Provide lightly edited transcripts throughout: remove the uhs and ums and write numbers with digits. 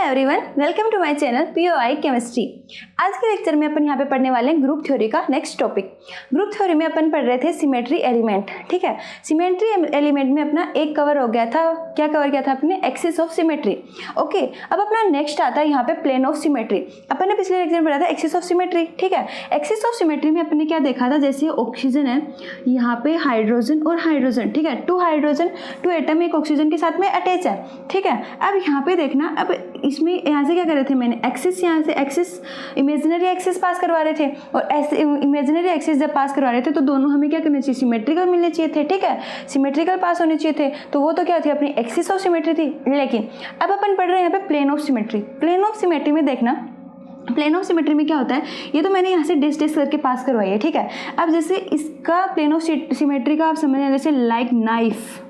Everyone, welcome to my channel POI chemistry. आज के lecture में अपन यहाँ पे पढ़ने वाले हैं ग्रुप थ्योरी का नेक्स्ट टॉपिक। ग्रुप थ्योरी में अपन पढ़ रहे थे सिमेट्री एलिमेंट। ठीक है, सिमेट्री एलिमेंट में अपना एक कवर हो गया था। क्या कवर किया था अपने? Axis of symmetry. ओके, अब अपना नेक्स्ट आता है यहाँ पे प्लेन ऑफ सिमेट्री। अपन ने पिछले लेक्चर में पढ़ा था एक्सिस ऑफ सिमेट्री। ठीक है, एक्सिस ऑफ सिमेट्री में अपन ने क्या देखा था, जैसे ऑक्सीजन है, यहाँ पे हाइड्रोजन और हाइड्रोजन। ठीक है, टू हाइड्रोजन टू एटम एक ऑक्सीजन के साथ में अटैच है। ठीक है, अब यहाँ पे देखना, अब इसमें यहाँ से क्या कर रहे थे मैंने, एक्सिस, यहाँ से एक्सिस इमेजिनरी एक्सिस पास करवा रहे थे, और ऐसे इमेजिनरी एक्सिस जब पास करवा रहे थे तो दोनों हमें क्या करने चाहिए, सिमेट्रिकल मिलने चाहिए थे। ठीक है, सिमेट्रिकल पास होने चाहिए थे, तो वो तो क्या थी, अपनी एक्सिस ऑफ सिमेट्री थी। लेकिन अब अपन पढ़ रहे हैं यहाँ पे plane of symmetry. Plane of symmetry में देखना, प्लेन ऑफ सिमेट्री में क्या होता है, ये तो मैंने यहाँ से डिस करके पास करवाई है। ठीक है, अब जैसे इसका प्लेन ऑफ सिमेट्री का आप समझ रहे, जैसे लाइक नाइफ।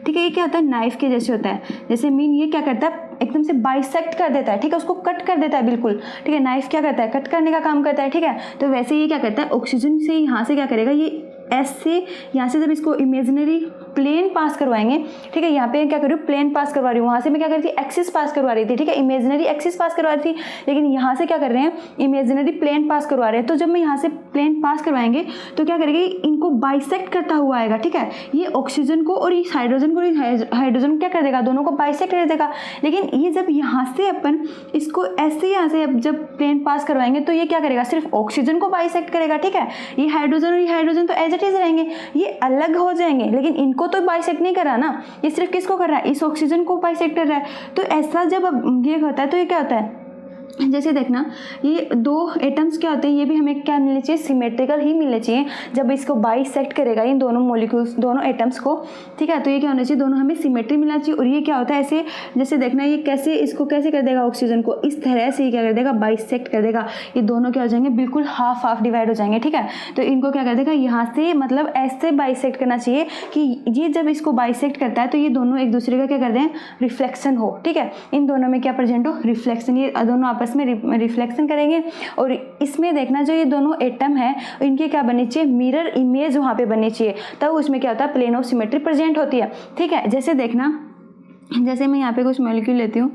ठीक है, ये क्या होता है, नाइफ के जैसे होता है। जैसे मीन ये क्या करता है, एकदम से बाइसेक्ट कर देता है। ठीक है, उसको कट कर देता है बिल्कुल। ठीक है, नाइफ क्या करता है, कट करने का काम करता है। ठीक है, तो वैसे ये क्या करता है, ऑक्सीजन से यहाँ से क्या करेगा, ये ऐसे यहाँ से जब इसको इमेजिनरी प्लेन पास करवाएंगे। ठीक है, यहाँ पे क्या कर रही हूँ, प्लेन पास करवा रही हूँ, वहाँ से मैं क्या कर रही थी, एक्सिस पास करवा रही थी। ठीक है, इमेजिनरी एक्सिस पास करवा रही थी, लेकिन यहाँ से क्या कर रहे हैं, इमेजिनरी प्लेन पास करवा रहे हैं। तो जब मैं यहाँ से प्लेन पास करवाएंगे तो क्या करेंगे, इनको बाइसेक्ट करता हुआ आएगा। ठीक है, ये ऑक्सीजन को और इस हाइड्रोजन को, हाइड्रोजन क्या कर देगा, दोनों को बाइसेक्ट कर देगा। लेकिन ये जब यहाँ से अपन इसको ऐसे यहाँ से जब प्लेन पास करवाएंगे तो ये क्या करेगा, सिर्फ ऑक्सीजन को बाइसेक्ट करेगा। ठीक है, ये हाइड्रोजन और ये हाइड्रोजन तो एज इट इज रहेंगे, ये अलग हो जाएंगे, लेकिन इनको तो बाइसेक्ट नहीं कर रहा ना, ये सिर्फ किसको कर रहा है, इस ऑक्सीजन को बाइसेक्ट कर रहा है। तो ऐसा जब ये होता है तो ये क्या होता है, जैसे देखना, ये दो एटम्स क्या होते हैं, ये भी हमें क्या मिलने चाहिए, सिमेट्रिकल ही मिलने चाहिए। जब इसको बाइसेक्ट करेगा इन दोनों मॉलिक्यूल्स, दोनों एटम्स को, ठीक है, तो ये क्या होना चाहिए, दोनों हमें सिमेट्री मिलना चाहिए। और ये क्या होता है, ऐसे जैसे देखना, ये कैसे, इसको कैसे कर देगा, ऑक्सीजन को इस तरह से ही क्या कर देगा, बाइसेक्ट कर देगा। ये दोनों क्या हो जाएंगे, बिल्कुल हाफ हाफ डिवाइड हो जाएंगे। ठीक है, तो इनको क्या कर देगा, यहाँ से मतलब ऐसे बाइसेक्ट करना चाहिए कि ये जब इसको बाइसेक्ट करता है तो ये दोनों एक दूसरे का क्या कर दें, रिफ्लेक्शन हो। ठीक है, इन दोनों में क्या प्रेजेंट हो, रिफ्लेक्शन, ये दोनों आपस में रिफ्लेक्शन करेंगे। और इसमें देखना, जो ये दोनों एटम है इनकी क्या बननी चाहिए, मिरर इमेज वहाँ पे बननी चाहिए, तब उसमें क्या होता है, प्लेन ऑफ सिमेट्री प्रेजेंट होती है। ठीक है, जैसे देखना, जैसे मैं यहाँ पे कुछ मॉलिक्यूल लेती हूँ,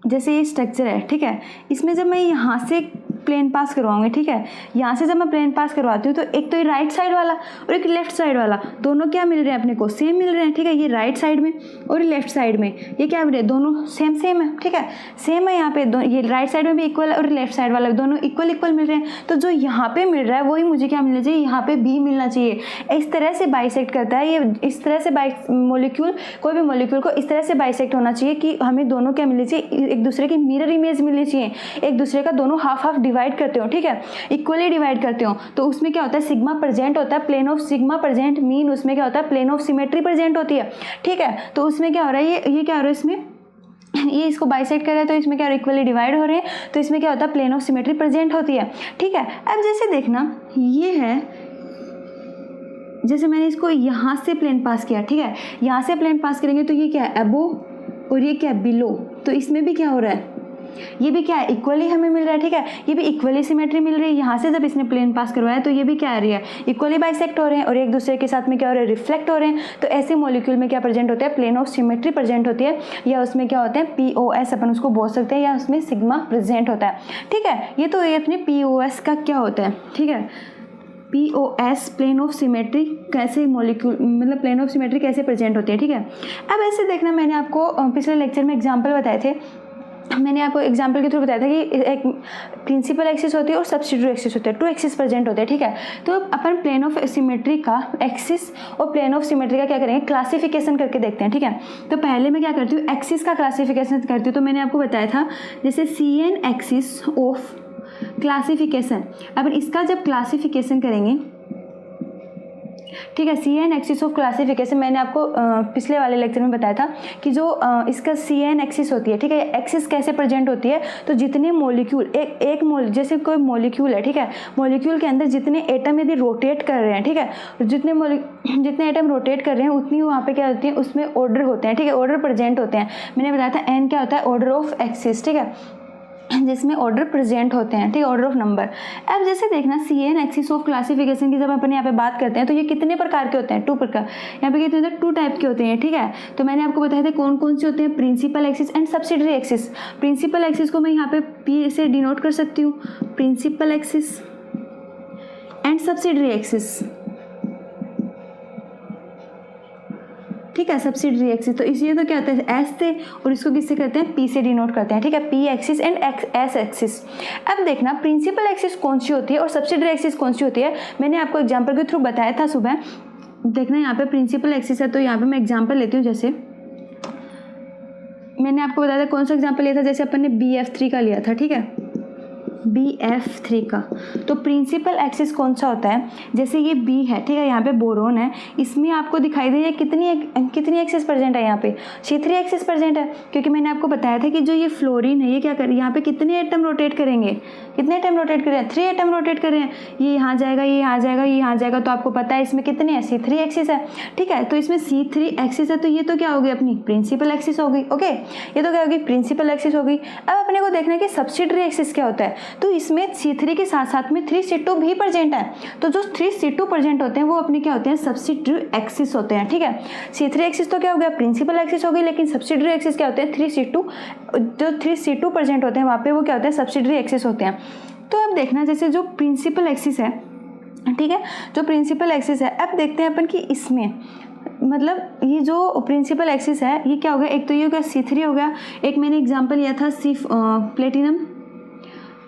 जैसे ये स्ट्रक्चर है। ठीक है, इसमें जब मैं यहाँ से प्लेन पास करवाऊंगी, ठीक है, यहाँ से जब मैं प्लेन पास करवाती हूँ तो एक तो ये राइट साइड वाला और एक लेफ्ट साइड वाला, दोनों क्या मिल रहे हैं अपने को, सेम मिल रहे हैं। ठीक है, ये राइट साइड में और लेफ्ट साइड में ये क्या मिल रहे हैं, दोनों सेम सेम है। ठीक है, सेम है, यहाँ पे ये राइट साइड में भी इक्वल और लेफ्ट साइड वाला दोनों इक्वल इक्वल मिल रहे हैं। तो जो यहाँ पे मिल रहा है वही मुझे क्या मिलना चाहिए, यहाँ पे भी मिलना चाहिए। इस तरह से बाइसेक्ट करता है ये, इस तरह से मॉलिक्यूल, कोई भी मॉलिक्यूल को इस तरह से बाइसेक्ट होना चाहिए कि हमें दोनों क्या मिलनी चाहिए, एक दूसरे की मिरर इमेज मिलनी चाहिए, एक दूसरे का दोनों हाफ हाफ डिवाइड करते हो। ठीक है, इक्वली डिवाइड करते हो, तो उसमें क्या होता है, सिग्मा प्रेजेंट होता है, plane of sigma present mean उसमें क्या होता है, प्लेन ऑफ सिमेट्री प्रेजेंट होती है। ठीक है, तो उसमें क्या हो रहा है, ये क्या हो रहा है, इसमें ये इसको बाइसेक्ट कर रहा है तो इसमें क्या इक्वली डिवाइड हो रहे हैं, तो इसमें क्या होता है, प्लेन ऑफ सिमेट्री प्रेजेंट होती है। ठीक है, अब जैसे देखना, ये है, जैसे मैंने इसको यहाँ से प्लेन पास किया। ठीक है, यहाँ से प्लेन पास करेंगे तो ये क्या है, अबोव, और ये क्या है, बिलो। तो इसमें भी क्या हो रहा है, ये भी क्या है, इक्वली हमें मिल रहा है। ठीक है, ये भी इक्वली सिमेट्री मिल रही है। यहाँ से जब इसने प्लेन पास करवाया तो ये भी क्या आ रही है, इक्वली बाइसेक्ट हो रहे हैं और एक दूसरे के साथ में क्या हो रहा है, रिफ्लेक्ट हो रहे हैं। तो ऐसे मॉलिक्यूल में क्या प्रेजेंट होता है, प्लेन ऑफ सिमेट्री प्रेजेंट होती है, या उसमें क्या होता है, POS अपन उसको बोल सकते हैं, या उसमें सिग्मा प्रेजेंट होता है। ठीक है, ये तो ये अपने POS का क्या होता है। ठीक है, POS प्लेन ऑफ सिमेट्री कैसे मॉलिक्यूल, मतलब प्लेन ऑफ सिमेट्री कैसे प्रेजेंट होती है। ठीक है, अब ऐसे देखना, मैंने आपको पिछले लेक्चर में एग्जांपल बताए थे, मैंने आपको एग्जांपल के थ्रू बताया था कि एक प्रिंसिपल एक्सिस होती है और सब्स्टिट्यूट एक्सिस होते हैं, टू एक्सिस प्रेजेंट होते हैं। ठीक है, तो अपन प्लेन ऑफ सिमेट्री का एक्सिस और प्लेन ऑफ सिमेट्री का क्या करेंगे, क्लासिफिकेशन करके देखते हैं। ठीक है, तो पहले मैं क्या करती हूँ, एक्सिस का क्लासिफिकेशन करती हूँ। तो मैंने आपको बताया था, जैसे CN एक्सिस ऑफ क्लासिफिकेशन, अब इसका जब क्लासिफिकेशन करेंगे, ठीक है, CN एक्सिस ऑफ क्लासिफिकेशन मैंने आपको पिछले वाले लेक्चर में बताया था कि जो इसका CN एक्सिस होती है। ठीक है, एक्सिस कैसे प्रेजेंट होती है, तो जितने मॉलिक्यूल जैसे कोई मॉलिक्यूल है, ठीक है, मॉलिक्यूल के अंदर जितने एटम यदि रोटेट कर रहे हैं, ठीक है, जितने एटम रोटेट कर रहे हैं उतनी वहाँ पे क्या होती है, उसमें ऑर्डर होते हैं। ठीक है, ऑर्डर प्रेजेंट होते हैं। मैंने बताया था N क्या होता है, ऑर्डर ऑफ एक्सिस। ठीक है, जिसमें ऑर्डर प्रेजेंट होते हैं, ठीक है, ऑर्डर ऑफ नंबर। अब जैसे देखना CN एक्सिस ऑफ क्लासिफिकेशन की जब अपन यहाँ पे बात करते हैं तो ये कितने प्रकार के होते हैं, 2 प्रकार, यहाँ पे कितने होते हैं, 2 टाइप के होते हैं, ठीक है। तो मैंने आपको बताया था कौन कौन से होते हैं, principal axis and subsidiary axis. Principal axis को मैं यहाँ पे P से डिनोट कर सकती हूँ, principal axis and subsidiary axis, ठीक है, सब्सिडरी एक्सिस। तो इसलिए तो क्या होता है S से, और इसको किससे करते हैं, P से डिनोट करते हैं, ठीक है, P axis and S axis. अब देखना प्रिंसिपल एक्सिस कौन सी होती है और सब्सिडरी एक्सिस कौन सी होती है, मैंने आपको एग्जांपल के थ्रू बताया था सुबह। देखना यहाँ पे प्रिंसिपल एक्सिस है तो यहाँ पे मैं एग्जांपल लेती हूँ। जैसे मैंने आपको बताया था कौन सा एग्जांपल लिया था, जैसे अपन ने BF3 का लिया था, ठीक है, BF3 का। तो प्रिंसिपल एक्सिस कौन सा होता है, जैसे ये B है, ठीक है, यहाँ पे बोरोन है, इसमें आपको दिखाई दे रही है कितनी एक्सिस प्रेजेंट है, यहाँ पे C3 एक्सिस प्रेजेंट है, क्योंकि मैंने आपको बताया था कि जो ये फ्लोरीन है ये क्या कर रही है, यहाँ पे कितने एटम रोटेट करेंगे, कितने एटम रोटेट करें, 3 एटम रोटेट कर रहे हैं, ये यहाँ जाएगा, ये यहाँ जाएगा, ये यहाँ जाएगा। तो आपको पता है इसमें कितने हैं, C3 एक्सिस है, ठीक है। तो इसमें C3 एक्सिस है तो ये तो क्या होगी, अपनी प्रिंसिपल एक्सिस होगी, ओके, ये तो क्या होगी, प्रिंसिपल एक्सिस होगी। अब अपने को देखना है कि सब्सिडरी एक्सिस क्या होता है, तो इसमें C3 के साथ साथ में 3C2 भी प्रेजेंट है। तो जो 3C2 प्रेजेंट होते हैं वो अपने क्या होते हैं, सब्सिडरी एक्सिस होते हैं, ठीक है। C3 एक्सिस तो क्या हो गया, प्रिंसिपल एक्सिस हो गई, लेकिन सब्सिडरी एक्सिस क्या होते हैं, 3C2, जो 3C2 प्रेजेंट होते हैं वहाँ पे वो क्या होते हैं, सब्सिडरी एक्सिस होते हैं। तो अब देखना जैसे जो प्रिंसिपल एक्सिस है, ठीक है, जो प्रिंसिपल एक्सिस है, अब देखते हैं अपन कि इसमें मतलब ये जो प्रिंसिपल एक्सिस है ये क्या हो गया, एक तो ये हो गया C3 हो गया, एक मैंने एग्जांपल लिया था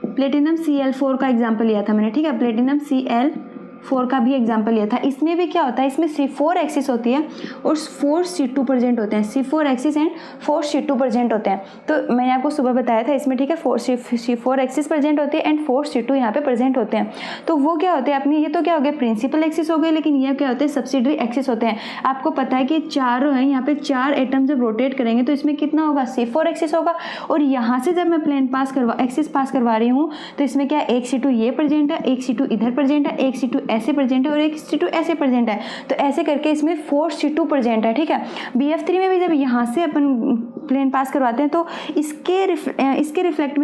प्लेटिनम Cl4 का एग्जांपल लिया था मैंने, ठीक है, प्लेटिनम Cl4 का भी एग्जांपल लिया था। इसमें भी क्या होता है, इसमें C4 एक्सिस होती है और 4C2 प्रेजेंट होते हैं, C4 axis and 4C2 present होते हैं। तो मैंने आपको सुबह बताया था इसमें, ठीक है, 4C4 एक्सिस प्रेजेंट होती है एंड 4C2 यहाँ पे प्रेजेंट होते हैं। तो वो क्या होते हैं अपनी, ये तो क्या हो गया, प्रिंसिपल एक्सिस हो गए, लेकिन ये क्या होते हैं, सब्सिडरी एक्सिस होते हैं। आपको पता है कि चारों हैं, यहाँ पे 4 एटम जब रोटेट करेंगे तो इसमें कितना होगा, C4 एक्सिस होगा। और यहाँ से जब मैं प्लेन एक्सिस पास करवा रही हूँ तो इसमें क्या, एक C2 ये प्रेजेंट है, एक C2 इधर प्रेजेंट है, एक C2 ऐसे प्रेजेंट है और एक C2 ऐसे प्रेजेंट है। तो ऐसे करके इसमें 4C2 प्रेजेंट है, ठीक है। BF3 में भी जब यहाँ से अपन प्लेन पास करवाते हैं तो इसके रिफ्लेक्ट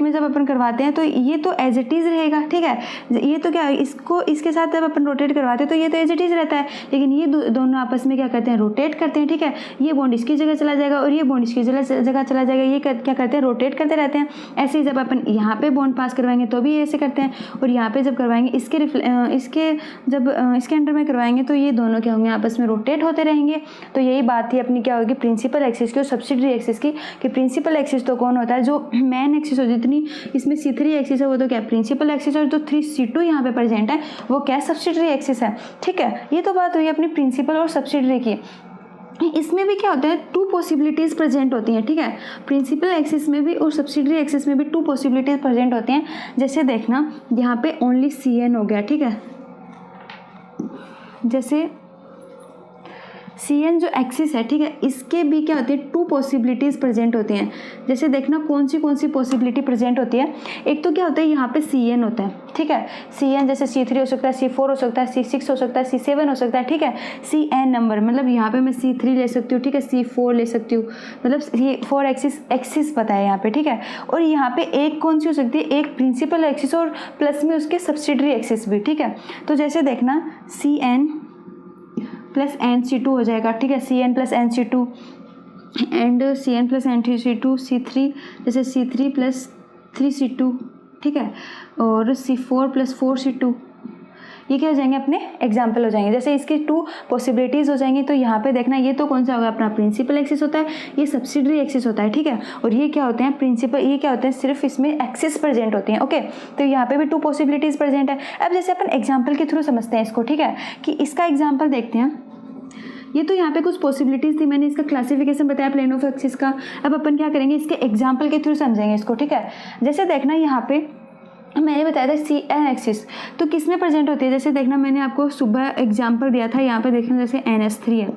में जब अपन करवाते हैं तो ये तो एज इट इज़ रहेगा, ठीक है। ये तो क्या, इसको इसके साथ जब अपन रोटेट करवाते हैं तो ये तो एज इट इज़ रहता है, लेकिन ये दोनों आपस में क्या करते हैं, रोटेट करते हैं, ठीक है। ये बॉन्ड इसकी जगह चला जाएगा और ये बॉन्ड इसकी जगह चला जाएगा, ये क्या करते हैं, रोटेट करते रहते हैं। ऐसे ही जब अपन यहाँ पे बॉन्ड पास करवाएंगे तो भी ऐसे करते हैं, और यहाँ पे जब करवाएंगे इसके अंडर में करवाएंगे तो ये दोनों क्या होंगे, आपस में रोटेट होते रहेंगे। तो यही बात थी अपनी क्या होगी, प्रिंसिपल एक्सिस की और सब्सिडरी एक्सिस की, कि प्रिंसिपल एक्सिस तो कौन होता है, जो मेन एक्सिस हो, जितनी इसमें C3 एक्सिस है वो तो क्या, प्रिंसिपल एक्सिस, और जो 3C2 यहाँ पे प्रेजेंट है वो क्या, सब्सिडरी एक्सिस है, ठीक है। ये तो बात हुई अपनी प्रिंसिपल और सब्सिडरी की। इसमें भी क्या होता है, 2 पॉसिबिलिटीज़ प्रेजेंट होती हैं, ठीक है। प्रिंसिपल एक्सिस में भी और सब्सिडरी एक्सिस में भी 2 पॉसिबिलिटीज़ प्रेजेंट होती हैं। जैसे देखना यहाँ पे ओनली CN हो गया, ठीक है, जैसे CN जो एक्सिस है, ठीक है, इसके भी क्या होती है, 2 पॉसिबिलिटीज़ प्रेजेंट होती हैं। जैसे देखना कौन सी पॉसिबिलिटी प्रेजेंट होती है। एक तो क्या होता है, यहाँ पे CN होता है, ठीक है, CN जैसे C3 हो सकता है, C4 हो सकता है, C6 हो सकता है, C7 हो सकता है, ठीक है। CN नंबर मतलब यहाँ पे मैं C3 ले सकती हूँ, ठीक है, C4 ले सकती हूँ, मतलब ये 4 एक्सिस पता है यहाँ पे, ठीक है। और यहाँ पे एक कौन सी हो सकती है, एक प्रिंसिपल एक्सिस और प्लस में उसके सब्सिडरी एक्सिस भी, ठीक है। तो जैसे देखना CN प्लस NC2 हो जाएगा, ठीक है, CN plus NC2 and CN plus NC2 C3, जैसे C3 प्लस 3C2, ठीक है, और C4 प्लस 4C2, ये क्या हो जाएंगे, अपने एग्जाम्पल हो जाएंगे। जैसे इसकी 2 पॉसिबिलिटीज़ हो जाएंगी तो यहाँ पे देखना ये तो कौन सा होगा, अपना प्रिंसिपल एक्सिस होता है, ये सब्सिडरी एक्सिस होता है, ठीक है। और ये क्या होते हैं, प्रिंसिपल, ये क्या होते हैं, सिर्फ इसमें एक्सिस प्रेजेंट होती हैं, ओके। तो यहाँ पे भी 2 पॉसिबिलिटीज़ प्रेजेंट है। अब जैसे अपन एग्जाम्पल के थ्रू समझते हैं इसको, ठीक है, कि इसका एग्जाम्पल देखते हैं। ये तो यहाँ पे कुछ पॉसिबिलिटीज़ थी, मैंने इसका क्लासिफिकेशन बताया प्लेन ऑफ एक्सिस का। अब अपन क्या करेंगे, इसके एग्जाम्पल के थ्रू समझेंगे इसको, ठीक है। जैसे देखना यहाँ पे मैंने बताया था सी एन एक्सिस तो किस में प्रेजेंट होती है। जैसे देखना मैंने आपको सुबह एग्जांपल दिया था, यहाँ पे देखना जैसे NH3 है,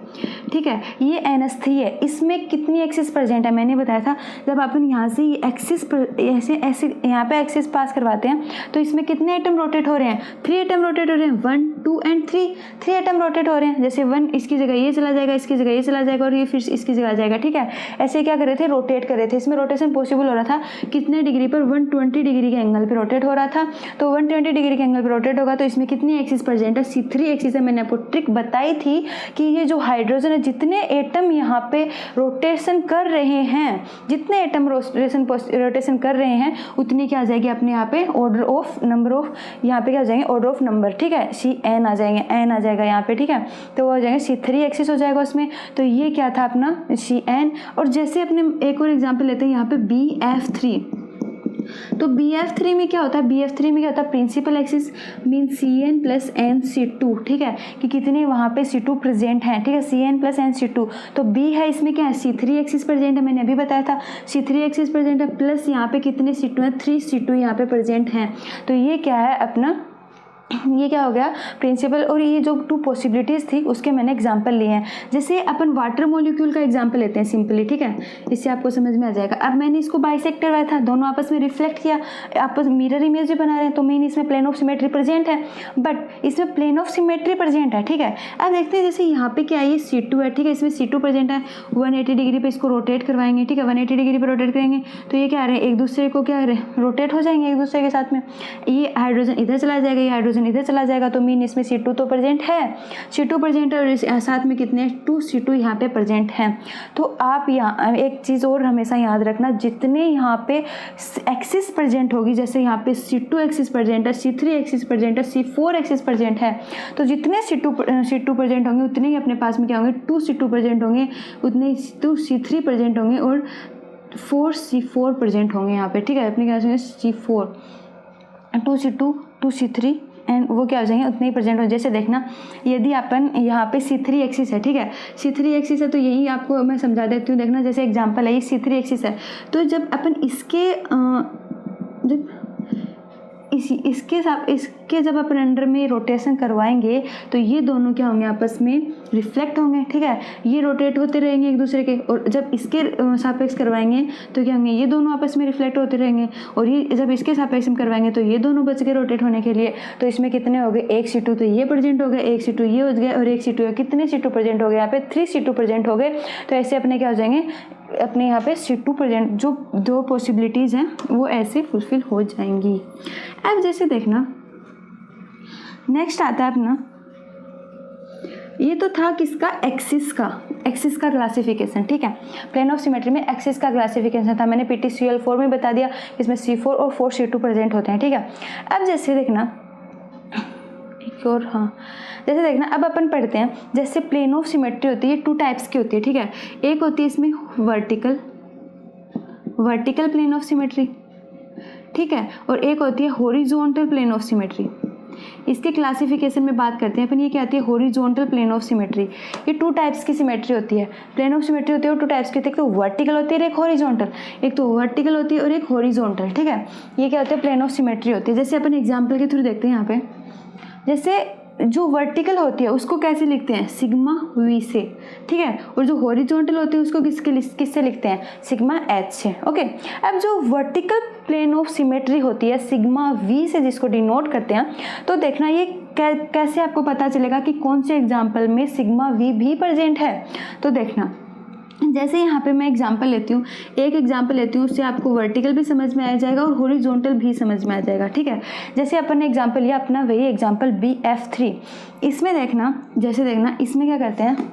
ठीक है, ये NH3 है, इसमें कितनी एक्सिस प्रेजेंट है मैंने बताया था। जब अपन यहाँ से ये एक्सिस ऐसे ऐसे यहाँ पे एक्सिस पास करवाते हैं तो इसमें कितने एटम रोटेट हो रहे हैं, 3 एटम रोटेट हो रहे हैं, 1 2 एंड 3 एटम रोटेट हो रहे हैं। जैसे 1 इसकी जगह ये चला जाएगा, इसकी जगह ये चला जाएगा और ये फिर इसकी जगह आ जाएगा, ठीक है। ऐसे क्या कर रहे थे, रोटेट कर रहे थे। इसमें रोटेशन पॉसिबल हो रहा था कितने डिग्री पर, 120 डिग्री के एंगल पर रोटेट हो रहा था। तो 120 डिग्री के एंगल पर रोटेट होगा तो इसमें कितनी एक्सिस प्रेजेंट है, C3 एक्सिस है। मैंने आपको ट्रिक बताई थी कि ये जो हाइड्रोजन है, जितने एटम यहाँ पे रोटेशन कर रहे हैं, जितने एटम रोटेशन कर रहे हैं उतनी क्या आ जाएगी अपने यहाँ पे ऑर्डर ऑफ नंबर ऑफ, यहाँ पे क्या आ जाएंगे ऑर्डर ऑफ नंबर, ठीक है, CN आ जाएंगे, N आ जाएगा यहाँ पे, ठीक है। तो वो हो जाएंगे C3 एक्सिस हो जाएगा उसमें। तो ये क्या था अपना CN। और जैसे अपने एक और एग्जाम्पल लेते हैं यहाँ पे BF3। तो BF3 में क्या होता है, BF3 में क्या होता है, principal axis mean CN plus NC2, ठीक है, कि कितने वहाँ पे C2 प्रेजेंट हैं, ठीक है, CN प्लस NC2। तो B है, इसमें क्या है, C3 एक्सिस प्रेजेंट है, मैंने अभी बताया था C3 एक्सिस प्रेजेंट है, प्लस यहाँ पे कितने C2 हैं, 3 C2 यहाँ पे प्रेजेंट हैं। तो ये क्या है अपना, ये क्या हो गया प्रिंसिपल। और ये जो 2 पॉसिबिलिटीज़ थी उसके मैंने एग्जांपल लिए हैं। जैसे अपन वाटर मॉलिक्यूल का एग्जांपल लेते हैं सिंपली, ठीक है, इससे आपको समझ में आ जाएगा। अब मैंने इसको बाइसेक्ट करवाया था, दोनों आपस में रिफ्लेक्ट किया, आपस मिरर इमेज भी बना रहे हैं, तो मेन इसमें प्लेन ऑफ सिमेट्री प्रेजेंट है, बट इसमें प्लेन ऑफ सिमेट्री प्रेजेंट है, ठीक है। अब देखते हैं जैसे यहाँ पे क्या है, ये C2 है, ठीक है, इसमें C2 प्रेजेंट है, 180 डिग्री पे इसको रोटेट करवाएंगे, ठीक है, 180 डिग्री पे रोटेट करेंगे तो ये क्या आ रहे हैं, एक दूसरे को क्या रोटेट हो जाएंगे एक दूसरे के साथ में। ये हाइड्रोजन इधर चला जाएगा, ये हाइड्रोजन इधर चला जाएगा, तो मीन इसमें C2 तो प्रेजेंट है, C2 प्रेजेंट है और साथ में कितने 2 C2 यहाँ पे प्रेजेंट हैं। तो आप यहाँ एक चीज़ और हमेशा याद रखना, जितने यहाँ पे एक्सिस प्रेजेंट होगी, जैसे यहाँ पे C2 एक्सिस प्रेजेंट है, C3 एक्सिस प्रेजेंट है, C4 एक्सिस प्रेजेंट है, तो जितने C2 प्रेजेंट होंगे उतने ही अपने पास में क्या होंगे, 2 C2 प्रेजेंट होंगे, उतने ही 2 C3 प्रेजेंट होंगे और 4 C4 प्रेजेंट होंगे यहाँ पे, ठीक है। अपने क्या C4 2 C2 2 C3 एंड वो क्या हो जाएंगे, उतने ही प्रेजेंट हो। जैसे देखना यदि अपन यहाँ पे C3 एक्सिस है, ठीक है, C3 एक्सिस है, तो यही आपको मैं समझा देती हूँ। देखना जैसे एग्जांपल है, ये C3 एक्सिस है, तो जब अपन इसके जब अपन अंडर में रोटेशन करवाएंगे तो ये दोनों क्या होंगे, आपस में रिफ्लेक्ट होंगे, ठीक है, ये रोटेट होते रहेंगे एक दूसरे के। और जब इसके सापेक्ष करवाएंगे तो क्या होंगे, ये दोनों आपस में रिफ्लेक्ट होते रहेंगे, और ये जब इसके सापेक्ष में करवाएंगे तो ये दोनों बच गए रोटेट होने के लिए। तो इसमें कितने हो गए, 1 C2 तो ये प्रेजेंट हो गए, 1 C2 ये हो गए और 1 C2 कितने C2 प्रेजेंट हो गए, यहाँ पे 3 C2 प्रेजेंट हो गए। तो ऐसे अपने क्या हो जाएंगे, अपने यहाँ पे C2 प्रेजेंट जो 2 पॉसिबिलिटीज़ हैं वो ऐसे फुलफिल हो जाएंगी। अब जैसे देखना नेक्स्ट आता है अपना, ये तो था किसका, एक्सिस का क्लासिफिकेशन, ठीक है, प्लेन ऑफ सिमेट्री में एक्सिस का क्लासिफिकेशन था। मैंने PTCL4 में बता दिया, इसमें C4 और 4 C2 प्रेजेंट होते हैं, ठीक है। अब जैसे देखना एक और, हाँ जैसे देखना अब अपन पढ़ते हैं, जैसे प्लेन ऑफ सिमेट्री होती है 2 टाइप्स की होती है, ठीक है। एक होती है इसमें वर्टिकल प्लेन ऑफ सिमेट्री, ठीक है, और एक होती है हॉरिजॉन्टल प्लेन ऑफ सिमेट्री। इसके क्लासिफिकेशन में बात करते हैं अपन, ये क्या आती है, हॉरिजॉन्टल प्लेन ऑफ सिमेट्री। ये 2 टाइप्स की सिमेट्री होती है, प्लेन ऑफ सिमेट्री होती है, और 2 टाइप्स की होती है, एक तो वर्टिकल होती है और एक हॉरिजॉन्टल। एक तो वर्टिकल होती है और एक हॉरिजॉन्टल, ठीक है। ये क्या होता है, प्लेन ऑफ सिमेट्री होती है। जैसे अपन एग्जाम्पल के थ्रू देखते हैं यहाँ पे, जैसे जो वर्टिकल होती है उसको कैसे लिखते हैं, सिग्मा V से, ठीक है, और जो हॉरिजॉन्टल होती है उसको किससे लिखते हैं, सिग्मा H से, ओके। अब जो वर्टिकल प्लेन ऑफ सिमेट्री होती है सिग्मा V से जिसको डिनोट करते हैं, तो देखना ये कैसे आपको पता चलेगा कि कौन से एग्जाम्पल में सिग्मा V भी प्रेजेंट है। तो देखना जैसे यहाँ पे मैं एग्जांपल लेती हूँ, एक एग्जांपल लेती हूँ, उससे आपको वर्टिकल भी समझ में आ जाएगा और हॉरिजॉन्टल भी समझ में आ जाएगा, ठीक है। जैसे अपन ने एग्जांपल लिया अपना वही एग्जांपल BF3, इसमें देखना जैसे देखना इसमें क्या करते हैं,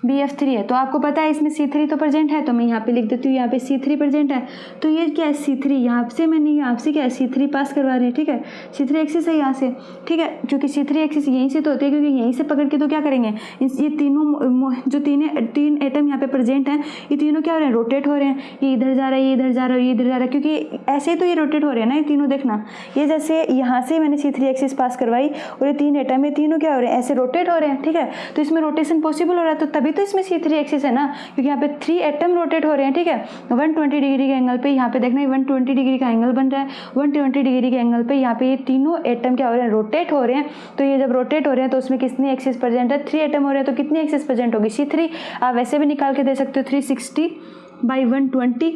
BF3 है तो आपको पता है इसमें C3 तो प्रेजेंट है, तो मैं यहाँ पे लिख देती हूँ, यहाँ पे C3 प्रेजेंट है। तो ये क्या है, C3, यहाँ से मैंने यहाँ से क्या है C3 पास करवा रही है, ठीक है, C3 एक्सिस है यहाँ से, ठीक है, क्योंकि C3 एक्सिस यहीं से तो होती है, क्योंकि यहीं से पकड़ के तो क्या करेंगे, ये तीनों जो तीन एटम यहाँ पे प्रेजेंट हैं, ये तीनों क्या हो रहे हैं, रोटेट हो रहे हैं, ये इधर जा रहा है, ये इधर जा रहा है, ये इधर जा रहा है, क्योंकि ऐसे ही तो ये रोटेट हो रहे हैं ना, ये तीनों देखना, ये जैसे यहाँ से मैंने C3 एक्सिस पास करवाई और ये 3 एटम, ये तीनों क्या हो रहे हैं, ऐसे रोटेट हो रहे हैं, ठीक है। तो इसमें रोटेशन पॉसिबल हो रहा है, तो तभी तभी तो इसमें C3 एक्सिस है ना, क्योंकि यहाँ पे 3 एटम रोटेट हो रहे हैं, ठीक है, 120 डिग्री के एंगल पे। यहाँ पे देखना 120 डिग्री का एंगल बन रहा है, 120 डिग्री के एंगल पे यहाँ पे ये तीनों एटम क्या हो रहे हैं, रोटेट हो रहे हैं। तो ये जब रोटेट हो रहे हैं तो उसमें कितनी एक्सिस प्रेजेंट है, 3 एटम हो रहे हैं, तो कितनी एक्सिस प्रेजेंट होगी, C3। आप वैसे भी निकाल के दे सकते हो, 360/120,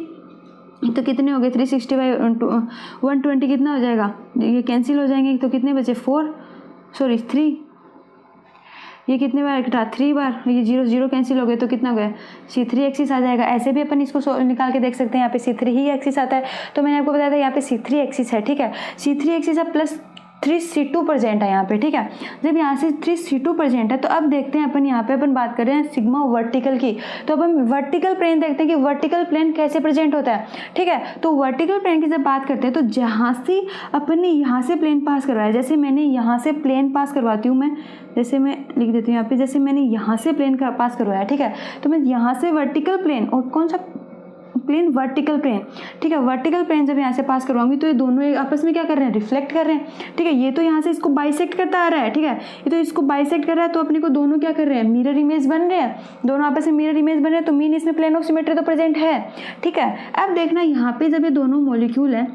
तो कितने हो गए, 360/120 कितना हो जाएगा, ये कैंसिल हो जाएंगे, तो कितने बचे 3, ये कितने बार कटा, 3 बार, ये 0 कैंसिल हो गए, तो कितना हो गया, C3 एक्सिस आ जाएगा। ऐसे भी अपन इसको निकाल के देख सकते हैं, यहाँ पे C3 ही एक्सिस आता है। तो मैंने आपको बताया था यहाँ पे C3 एक्सिस है, ठीक है, C3 एक्सिस है प्लस 3C2 प्रेजेंट है यहाँ पे, ठीक है। जब यहाँ से 3C2 प्रेजेंट है तो अब देखते हैं अपन यहाँ पे अपन बात कर रहे हैं सिग्मा वर्टिकल की। तो अब हम वर्टिकल प्लेन देखते हैं कि वर्टिकल प्लेन कैसे प्रेजेंट होता है, ठीक है। तो वर्टिकल प्लेन की जब बात करते हैं तो जहाँ से अपन ने यहाँ से प्लेन पास करवाया, जैसे मैंने यहाँ से प्लेन पास करवाती हूँ मैं, जैसे मैं लिख देती हूँ यहाँ पे, जैसे मैंने यहाँ से प्लेन का पास करवाया, ठीक है, तो मैं यहाँ से वर्टिकल प्लेन और कौन सा प्लेन, वर्टिकल प्लेन, ठीक है, वर्टिकल प्लेन जब यहाँ से पास करवाऊंगी तो ये दोनों आपस में क्या कर रहे हैं, रिफ्लेक्ट कर रहे हैं, ठीक है। ये तो यहाँ से इसको बाइसेक्ट करता आ रहा है, ठीक है, ये तो इसको बाइसेक्ट कर रहा है, तो अपने को दोनों क्या कर रहे हैं, मिरर इमेज बन रहे हैं, दोनों आपस में मिरर इमेज बन रहे हैं, तो मीन इसमें प्लेन ऑफ सिमेट्री तो प्रेजेंट है, ठीक है। अब देखना यहाँ पे जब ये दोनों मॉलिक्यूल है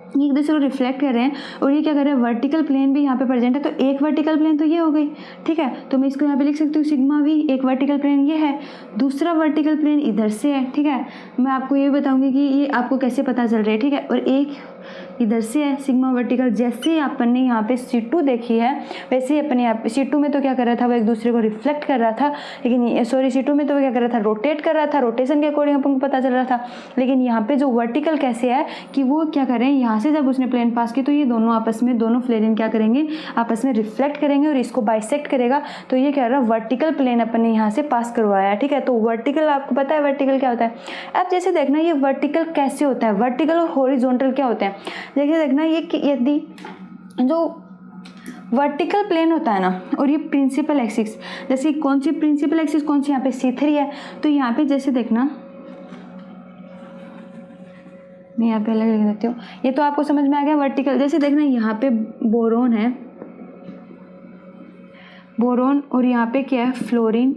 ये एक दूसरे को रिफ्लेक्ट कर रहे हैं और ये क्या कर रहे हैं, वर्टिकल प्लेन भी यहाँ पे प्रेजेंट है, तो एक वर्टिकल प्लेन तो ये हो गई, ठीक है। तो मैं इसको यहाँ पे लिख सकती हूँ सिग्मा वी, एक वर्टिकल प्लेन ये है, दूसरा वर्टिकल प्लेन इधर से है, ठीक है। मैं आपको ये बताऊंगी कि ये आपको कैसे पता चल रहा है, ठीक है, और एक इधर से है सिग्मा वर्टिकल। जैसे अपन ने यहाँ पे C2 देखी है वैसे ही अपन यहाँ पे C2 में तो क्या कर रहा था, वो एक दूसरे को रिफ्लेक्ट कर रहा था, लेकिन सॉरी C2 में तो वो क्या कर रहा था, रोटेट कर रहा था, रोटेशन के अकॉर्डिंग अपन को पता चल रहा था। लेकिन यहाँ पे जो वर्टिकल कैसे है कि वो क्या करें, यहाँ से जब उसने प्लेन पास की तो ये दोनों आपस में, दोनों फ्लेरिन क्या करेंगे, आपस में रिफ्लेक्ट करेंगे और इसको बाइसेक्ट करेगा। तो ये क्या रहा, वर्टिकल प्लेन अपन ने यहाँ से पास करवाया, ठीक है। तो वर्टिकल आपको पता है वर्टिकल क्या होता है। अब जैसे देखना ये वर्टिकल कैसे होता है, वर्टिकल और हॉरिजॉन्टल क्या होते हैं, देखिए देखना ये कि यदि जो वर्टिकल प्लेन होता है ना और ये प्रिंसिपल एक्सिस, जैसे कौन सी प्रिंसिपल एक्सिस, कौन सी यहाँ पे C3 है, तो यहाँ पे जैसे देखना मैं यहाँ पे अलग लिख देती हूँ, ये तो आपको समझ में आ गया वर्टिकल। जैसे देखना यहाँ पे बोरोन है, बोरोन, और यहाँ पे क्या है, फ्लोरीन,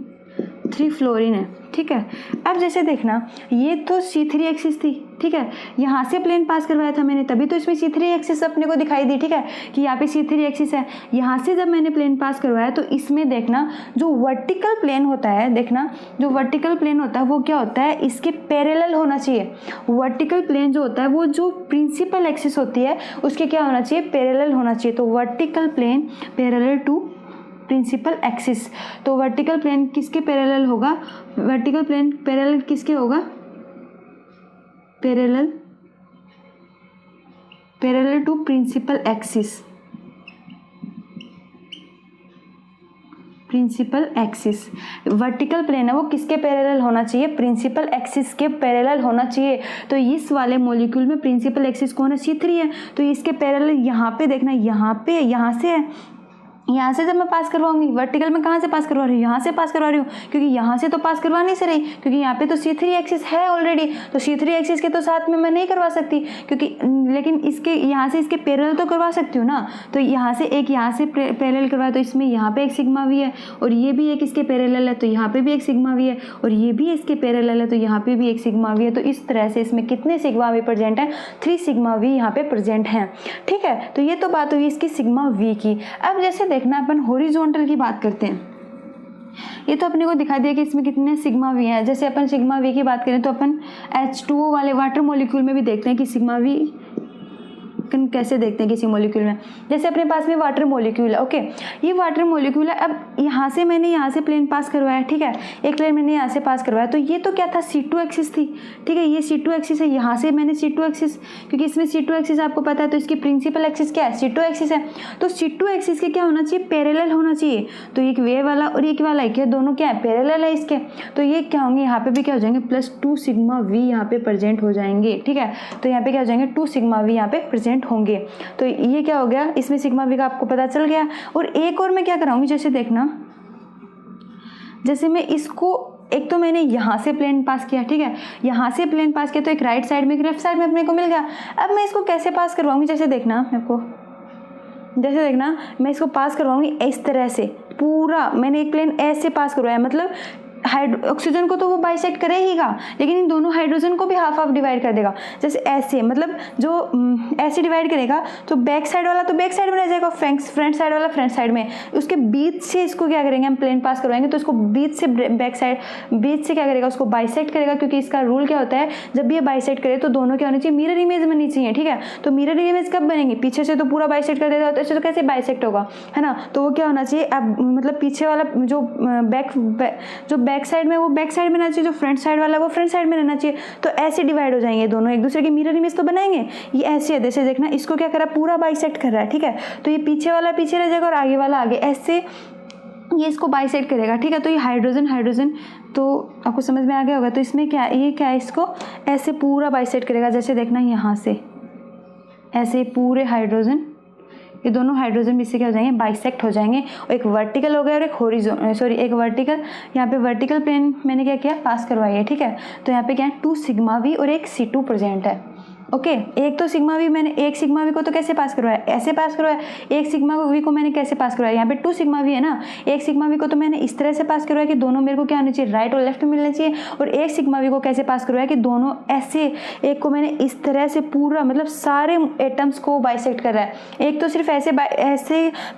3 फ्लोरीन है, ठीक है। अब जैसे देखना ये तो C3 एक्सिस थी, ठीक है, यहाँ से प्लेन पास करवाया था मैंने, तभी तो इसमें C3 एक्सिस अपने को दिखाई दी, ठीक है, कि यहाँ पे C3 एक्सिस है। यहाँ से जब मैंने प्लेन पास करवाया तो इसमें देखना जो वर्टिकल प्लेन होता है, देखना जो वर्टिकल प्लेन होता है वो क्या होता है, इसके पैरेलल होना चाहिए। वर्टिकल प्लेन जो होता है वो जो प्रिंसिपल एक्सिस होती है उसके क्या होना चाहिए, पैरेलल होना चाहिए। तो vertical plane parallel to principal axis, तो वर्टिकल प्लेन किसके पैरेलल होगा, वर्टिकल प्लेन पैरेलल किसके होगा, parallel to principal axis, principal axis vertical plane है वो किसके पैरेलल होना चाहिए, प्रिंसिपल एक्सिस के पैरेलल होना चाहिए। तो इस वाले मॉलिक्यूल में प्रिंसिपल एक्सिस कौन है, C3 है, तो इसके पैरेलल यहाँ पे देखना, यहाँ से है, यहाँ से जब मैं पास करवाऊंगी, वर्टिकल में कहाँ से पास करवा रही हूँ, यहाँ से पास करवा रही हूँ, क्योंकि यहाँ से तो पास करवा नहीं से रही, क्योंकि यहाँ पे तो C3 एक्सिस है ऑलरेडी, तो C3 एक्सिस के तो साथ में मैं नहीं करवा सकती, क्योंकि लेकिन इसके यहाँ से इसके पैरेलल तो करवा सकती हूँ ना। तो यहाँ से एक यहाँ से पैरेलल करवाया तो इसमें यहाँ पे एक सिग्मा वी है, और ये भी एक इसके पैरेलल है तो यहाँ पे भी एक सिग्मा वी है, और ये भी इसके पैरेलल है तो यहाँ पे भी एक सिग्मा वी है। तो इस तरह से इसमें कितने सिग्मा वी प्रेजेंट है, 3 सिग्मा वी यहाँ पे प्रेजेंट हैं, ठीक है। तो ये तो बात हुई इसकी सिग्मा वी की। अब जैसे देखना अपन हॉरिजॉन्टल की बात करते हैं, ये तो अपने को दिखा दिया कि इसमें कितने सिग्मा वी हैं। जैसे अपन सिग्मा वी की बात करें तो अपन H2O वाले वाटर मॉलिक्यूल में भी देखते हैं कि सिग्मा वी कैसे देखते हैं किसी मॉलिक्यूल में। जैसे अपने पास में वाटर मॉलिक्यूल है, ओके, ये वाटर मॉलिक्यूल है। अब यहाँ से मैंने यहाँ से प्लेन पास करवाया, ठीक है, एक प्लेन मैंने यहाँ से पास करवाया, तो ये तो क्या था, C2 एक्सिस थी, ठीक है, ये C2 एक्सिस है। यहाँ से मैंने C2 एक्सिस, क्योंकि इसमें C2 एक्सिस आपको पता है तो इसकी प्रिंसिपल एक्सिस क्या है, C2 एक्सिस है। तो C2 एक्सिस के क्या होना चाहिए, पैरेलल होना चाहिए। तो एक वे वाला और एक वाला क्या, दोनों क्या है, पैरेलल है इसके। तो ये क्या होंगे, यहाँ पे भी क्या हो जाएंगे, +2 सिग्मा वी यहाँ पे प्रेजेंट हो जाएंगे, ठीक है। तो यहाँ पे क्या हो जाएंगे, 2 सिग्मा वी यहाँ पे प्रेजेंट होंगे। तो ये क्या हो गया, इसमें सिग्मा वी का आपको पता चल गया। और एक और मैं क्या कराऊंगी, जैसे देखना, जैसे मैं इसको एक तो मैंने यहाँ से प्लेन पास किया, ठीक है, यहाँ से प्लेन पास किया तो एक राइट साइड में एक लेफ्ट साइड में अपने को मिल गया। अब मैं इसको कैसे पास करवाऊंगी, जैसे देखना आपको, जैसे देखना मैं इसको पास करवाऊंगी इस तरह से, पूरा मैंने एक प्लेन ऐसे पास करवाया, मतलब ऑक्सीजन को तो वो बाइसेक्ट करेगा, लेकिन इन दोनों हाइड्रोजन को भी हाफ हाफ डिवाइड कर देगा। जैसे ऐसे, मतलब जो ऐसे डिवाइड करेगा तो बैक साइड वाला तो बैक साइड में रह जाएगा, फ्रंट साइड वाला फ्रंट साइड में। उसके बीच से इसको क्या करेंगे, हम प्लेन पास करवाएंगे तो इसको बीच से बैक साइड, बीच से क्या करेगा, उसको बाइसेक्ट करेगा, क्योंकि इसका रूल क्या होता है, जब भी ये बाइसेक्ट करे तो दोनों क्या होनी चाहिए, मिरर इमेज बननी चाहिए। ठीक है, तो मिरर इमेज कब बनेंगी, पीछे से तो पूरा बाइसेक्ट कर देता है, तो ऐसे तो कैसे बाइसेक्ट होगा, है ना। तो वो क्या होना चाहिए, अब मतलब पीछे वाला जो बैक साइड में वो बैक साइड में रहना चाहिए, जो फ्रंट साइड वाला वो फ्रंट साइड में रहना चाहिए। तो ऐसे डिवाइड हो जाएंगे दोनों, एक दूसरे की मिरर इमेज तो बनाएंगे। ये ऐसे है, जैसे देखना इसको क्या कर रहा है, पूरा बाइसेक्ट कर रहा है। ठीक है, तो ये पीछे वाला पीछे रह जाएगा और आगे वाला आगे, ऐसे ये इसको बाइसेक्ट करेगा। ठीक है, तो ये हाइड्रोजन तो आपको समझ में आ गया होगा। तो इसमें क्या, ये क्या है, इसको ऐसे पूरा बाइसेक्ट करेगा। जैसे देखना यहाँ से ऐसे पूरे हाइड्रोजन, ये दोनों हाइड्रोजन भी इससे क्या हो जाएंगे, बाइसेक्ट हो जाएंगे। और एक वर्टिकल हो गया और एक हॉरिजॉन्टल, सॉरी एक वर्टिकल, यहाँ पे वर्टिकल प्लेन मैंने क्या किया, पास करवाई है। ठीक है, तो यहाँ पे क्या है, 2 सिग्मा वी और एक C2 प्रेजेंट है। ओके, एक तो सिग्मा वी, मैंने एक सिग्मा वी को तो कैसे पास करवाया, ऐसे पास करवाया। एक सिग्मा वी को मैंने कैसे पास करवाया, यहाँ पे 2 सिग्मा वी है ना, एक सिग्मा वी को तो मैंने इस तरह से पास करवाया कि दोनों मेरे को क्या होना चाहिए, राइट और लेफ्ट में मिलना चाहिए। और एक सिग्मा वी को कैसे पास करवाया कि दोनों ऐसे, एक को मैंने इस तरह से पूरा, मतलब सारे एटम्स को बाइसेक्ट कर रहा है। एक तो सिर्फ ऐसे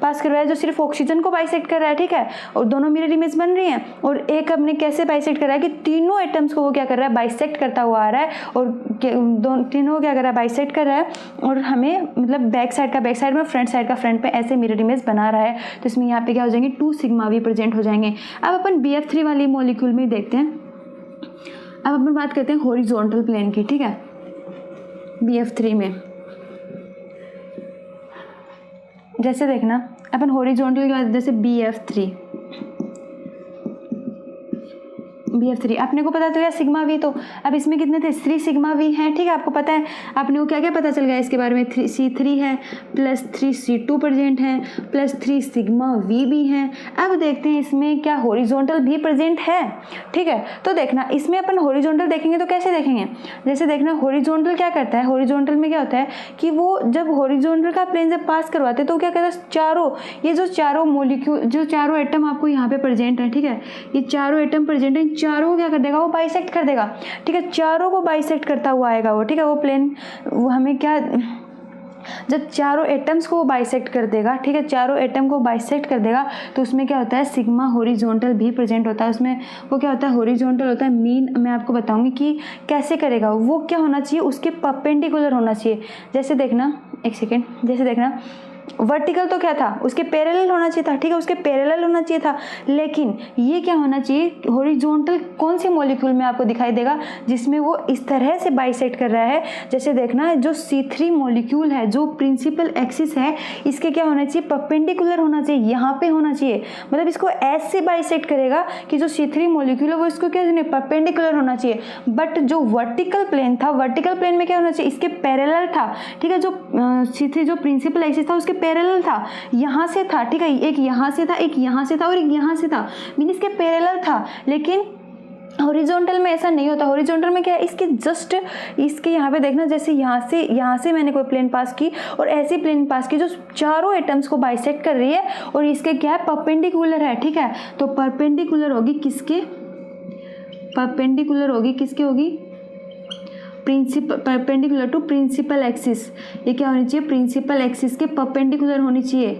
पास करवाया जो सिर्फ ऑक्सीजन को बाइसेक्ट कर रहा है। ठीक है, और दोनों मिरर इमेज बन रही हैं। और एक हमने कैसे बाइसेक्ट कर रहा है कि तीनों एटम्स को वो क्या कर रहा है, बाइसेक्ट करता हुआ आ रहा है। और तीनों क्या कर रहा है, बाइसेक्ट कर रहा है। और हमें मतलब बैक साइड का बैक साइड में, फ्रंट साइड का फ्रंट पे ऐसे मिरर इमेज बना रहा है। तो इसमें यहाँ पे क्या हो जाएंगे, 2 सिग्मा वी प्रेजेंट हो जाएंगे। अब अपन BF3 वाली मॉलिक्यूल में देखते हैं। अब अपन बात करते हैं हॉरिजॉन्टल प्लेन की। ठीक है, BF3 में जैसे देखना अपन हॉरिजॉन्टल की बात, जैसे BF3 अपने को पता चल सिग्मा वी। तो अब इसमें कितने थे, 3 सिग्मा वी हैं। ठीक है, आपको पता है, अपने को क्या क्या पता चल गया इसके बारे में, C3 है प्लस 3 C2 प्रेजेंट है प्लस 3 सिग्मा वी भी हैं। अब देखते हैं इसमें क्या हॉरिजॉन्टल भी प्रेजेंट है। ठीक है, तो देखना इसमें अपन हॉरिजॉन्टल देखेंगे तो कैसे देखेंगे, जैसे देखना हॉरिजॉन्टल क्या करता है, हॉरिजॉन्टल में क्या होता है कि वो जब हॉरिजॉन्टल का प्लेन जब पास करवाते तो क्या कहता है, चारों ये जो चारों मॉलिक्यूल, जो चारों एटम आपको यहाँ पे प्रेजेंट है। ठीक है, ये चारों एटम प्रेजेंट है, चारों को क्या कर देगा, वो बाइसेक्ट कर देगा। ठीक है, चारों को बाइसेक्ट करता हुआ आएगा वो। ठीक है, वो प्लेन वो हमें क्या, जब चारों एटम्स को बाइसेक्ट कर देगा। ठीक है, चारों एटम को बाइसेक्ट कर देगा तो उसमें क्या होता है, सिग्मा हॉरिजॉन्टल भी प्रेजेंट होता है। उसमें वो क्या होता है, हॉरिजॉन्टल होता है। मीन मैं आपको बताऊंगी कि कैसे करेगा। वो क्या होना चाहिए, उसके परपेंडिकुलर होना चाहिए। जैसे देखना, एक सेकेंड, जैसे देखना वर्टिकल तो क्या था, उसके पैरेलल होना चाहिए था। ठीक है, उसके पैरेलल होना चाहिए था। लेकिन ये क्या होना चाहिए, हॉरिजॉन्टल कौन से मॉलिक्यूल में आपको दिखाई देगा जिसमें वो इस तरह से बाइसेक्ट कर रहा है। जैसे देखना, जो C3 मॉलिक्यूल है, जो प्रिंसिपल एक्सिस है, इसके क्या होना चाहिए, परपेंडिकुलर होना चाहिए, यहाँ पे होना चाहिए। मतलब इसको ऐसे बाइसेक्ट करेगा कि जो C3 मॉलिक्यूल है वो इसको क्या परपेंडिकुलर होना चाहिए। बट जो वर्टिकल प्लेन था, वर्टिकल प्लेन में क्या होना चाहिए, इसके पैरेलल था। ठीक है, जो C3 जो प्रिंसिपल एक्सिस था उसके पैरेलल था, यहाँ से था। ठीक है, एक यहाँ से था, एक यहाँ से था और एक यहाँ से था, मीन इसके पैरेलल था। लेकिन हॉरिजॉन्टल में ऐसा नहीं होता। हॉरिजॉन्टल में क्या है, इसके जस्ट इसके यहाँ पे देखना, जैसे यहाँ से मैंने कोई प्लेन पास की और ऐसी प्लेन पास की जो चारों एटम्स को बाइसेक्ट कर रही है और इसके क्या है, परपेंडिकुलर है। ठीक है, तो परपेंडिकुलर होगी किसके, परपेंडिकुलर होगी किसके होगी, परपेंडिकुलर टू प्रिंसिपल एक्सिस। ये क्या होनी चाहिए, प्रिंसिपल एक्सिस के परपेंडिकुलर होनी चाहिए।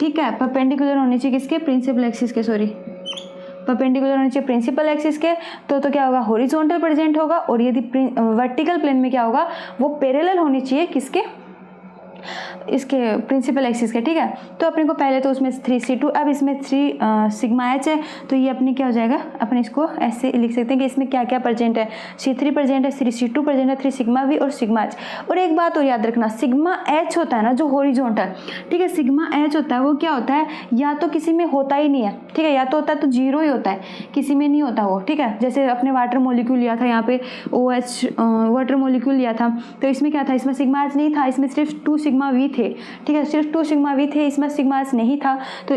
ठीक है, परपेंडिकुलर होनी चाहिए किसके, प्रिंसिपल एक्सिस के, सॉरी परपेंडिकुलर होनी चाहिए प्रिंसिपल एक्सिस के। तो क्या होगा, हॉरिजॉन्टल प्रेजेंट होगा। और यदि वर्टिकल प्लेन में क्या होगा, वो पैरेलल होनी चाहिए किसके, इसके प्रिंसिपल एक्सिस के। ठीक है, तो अपने को पहले तो उसमें 3C2, अब इसमें 3 सिग्मा H है। तो ये अपनी क्या हो जाएगा, अपन इसको ऐसे लिख सकते हैं कि इसमें क्या क्या प्रेजेंट है, C3 प्रेजेंट है, 3C2 प्रेजेंट है, 3 सिग्मा V और सिग्मा H। और एक बात और याद रखना, सिग्मा H होता है ना जो हॉरिजॉन्टल, ठीक है, सिग्मा H होता है वो क्या होता है, या तो किसी में होता ही नहीं है। ठीक है, या तो होता है तो 0 ही होता है, किसी में नहीं होता वो। ठीक है, जैसे अपने वाटर मॉलिक्यूल लिया था, यहाँ पे OH वाटर मॉलिक्यूल लिया था, तो इसमें क्या था, इसमें सिग्मा H नहीं था, इसमें सिर्फ 2 सिग्मा वी थे, ठीक है, सिर्फ 2 सिग्मा वी थे, इसमें सिग्मा एच नहीं था। तो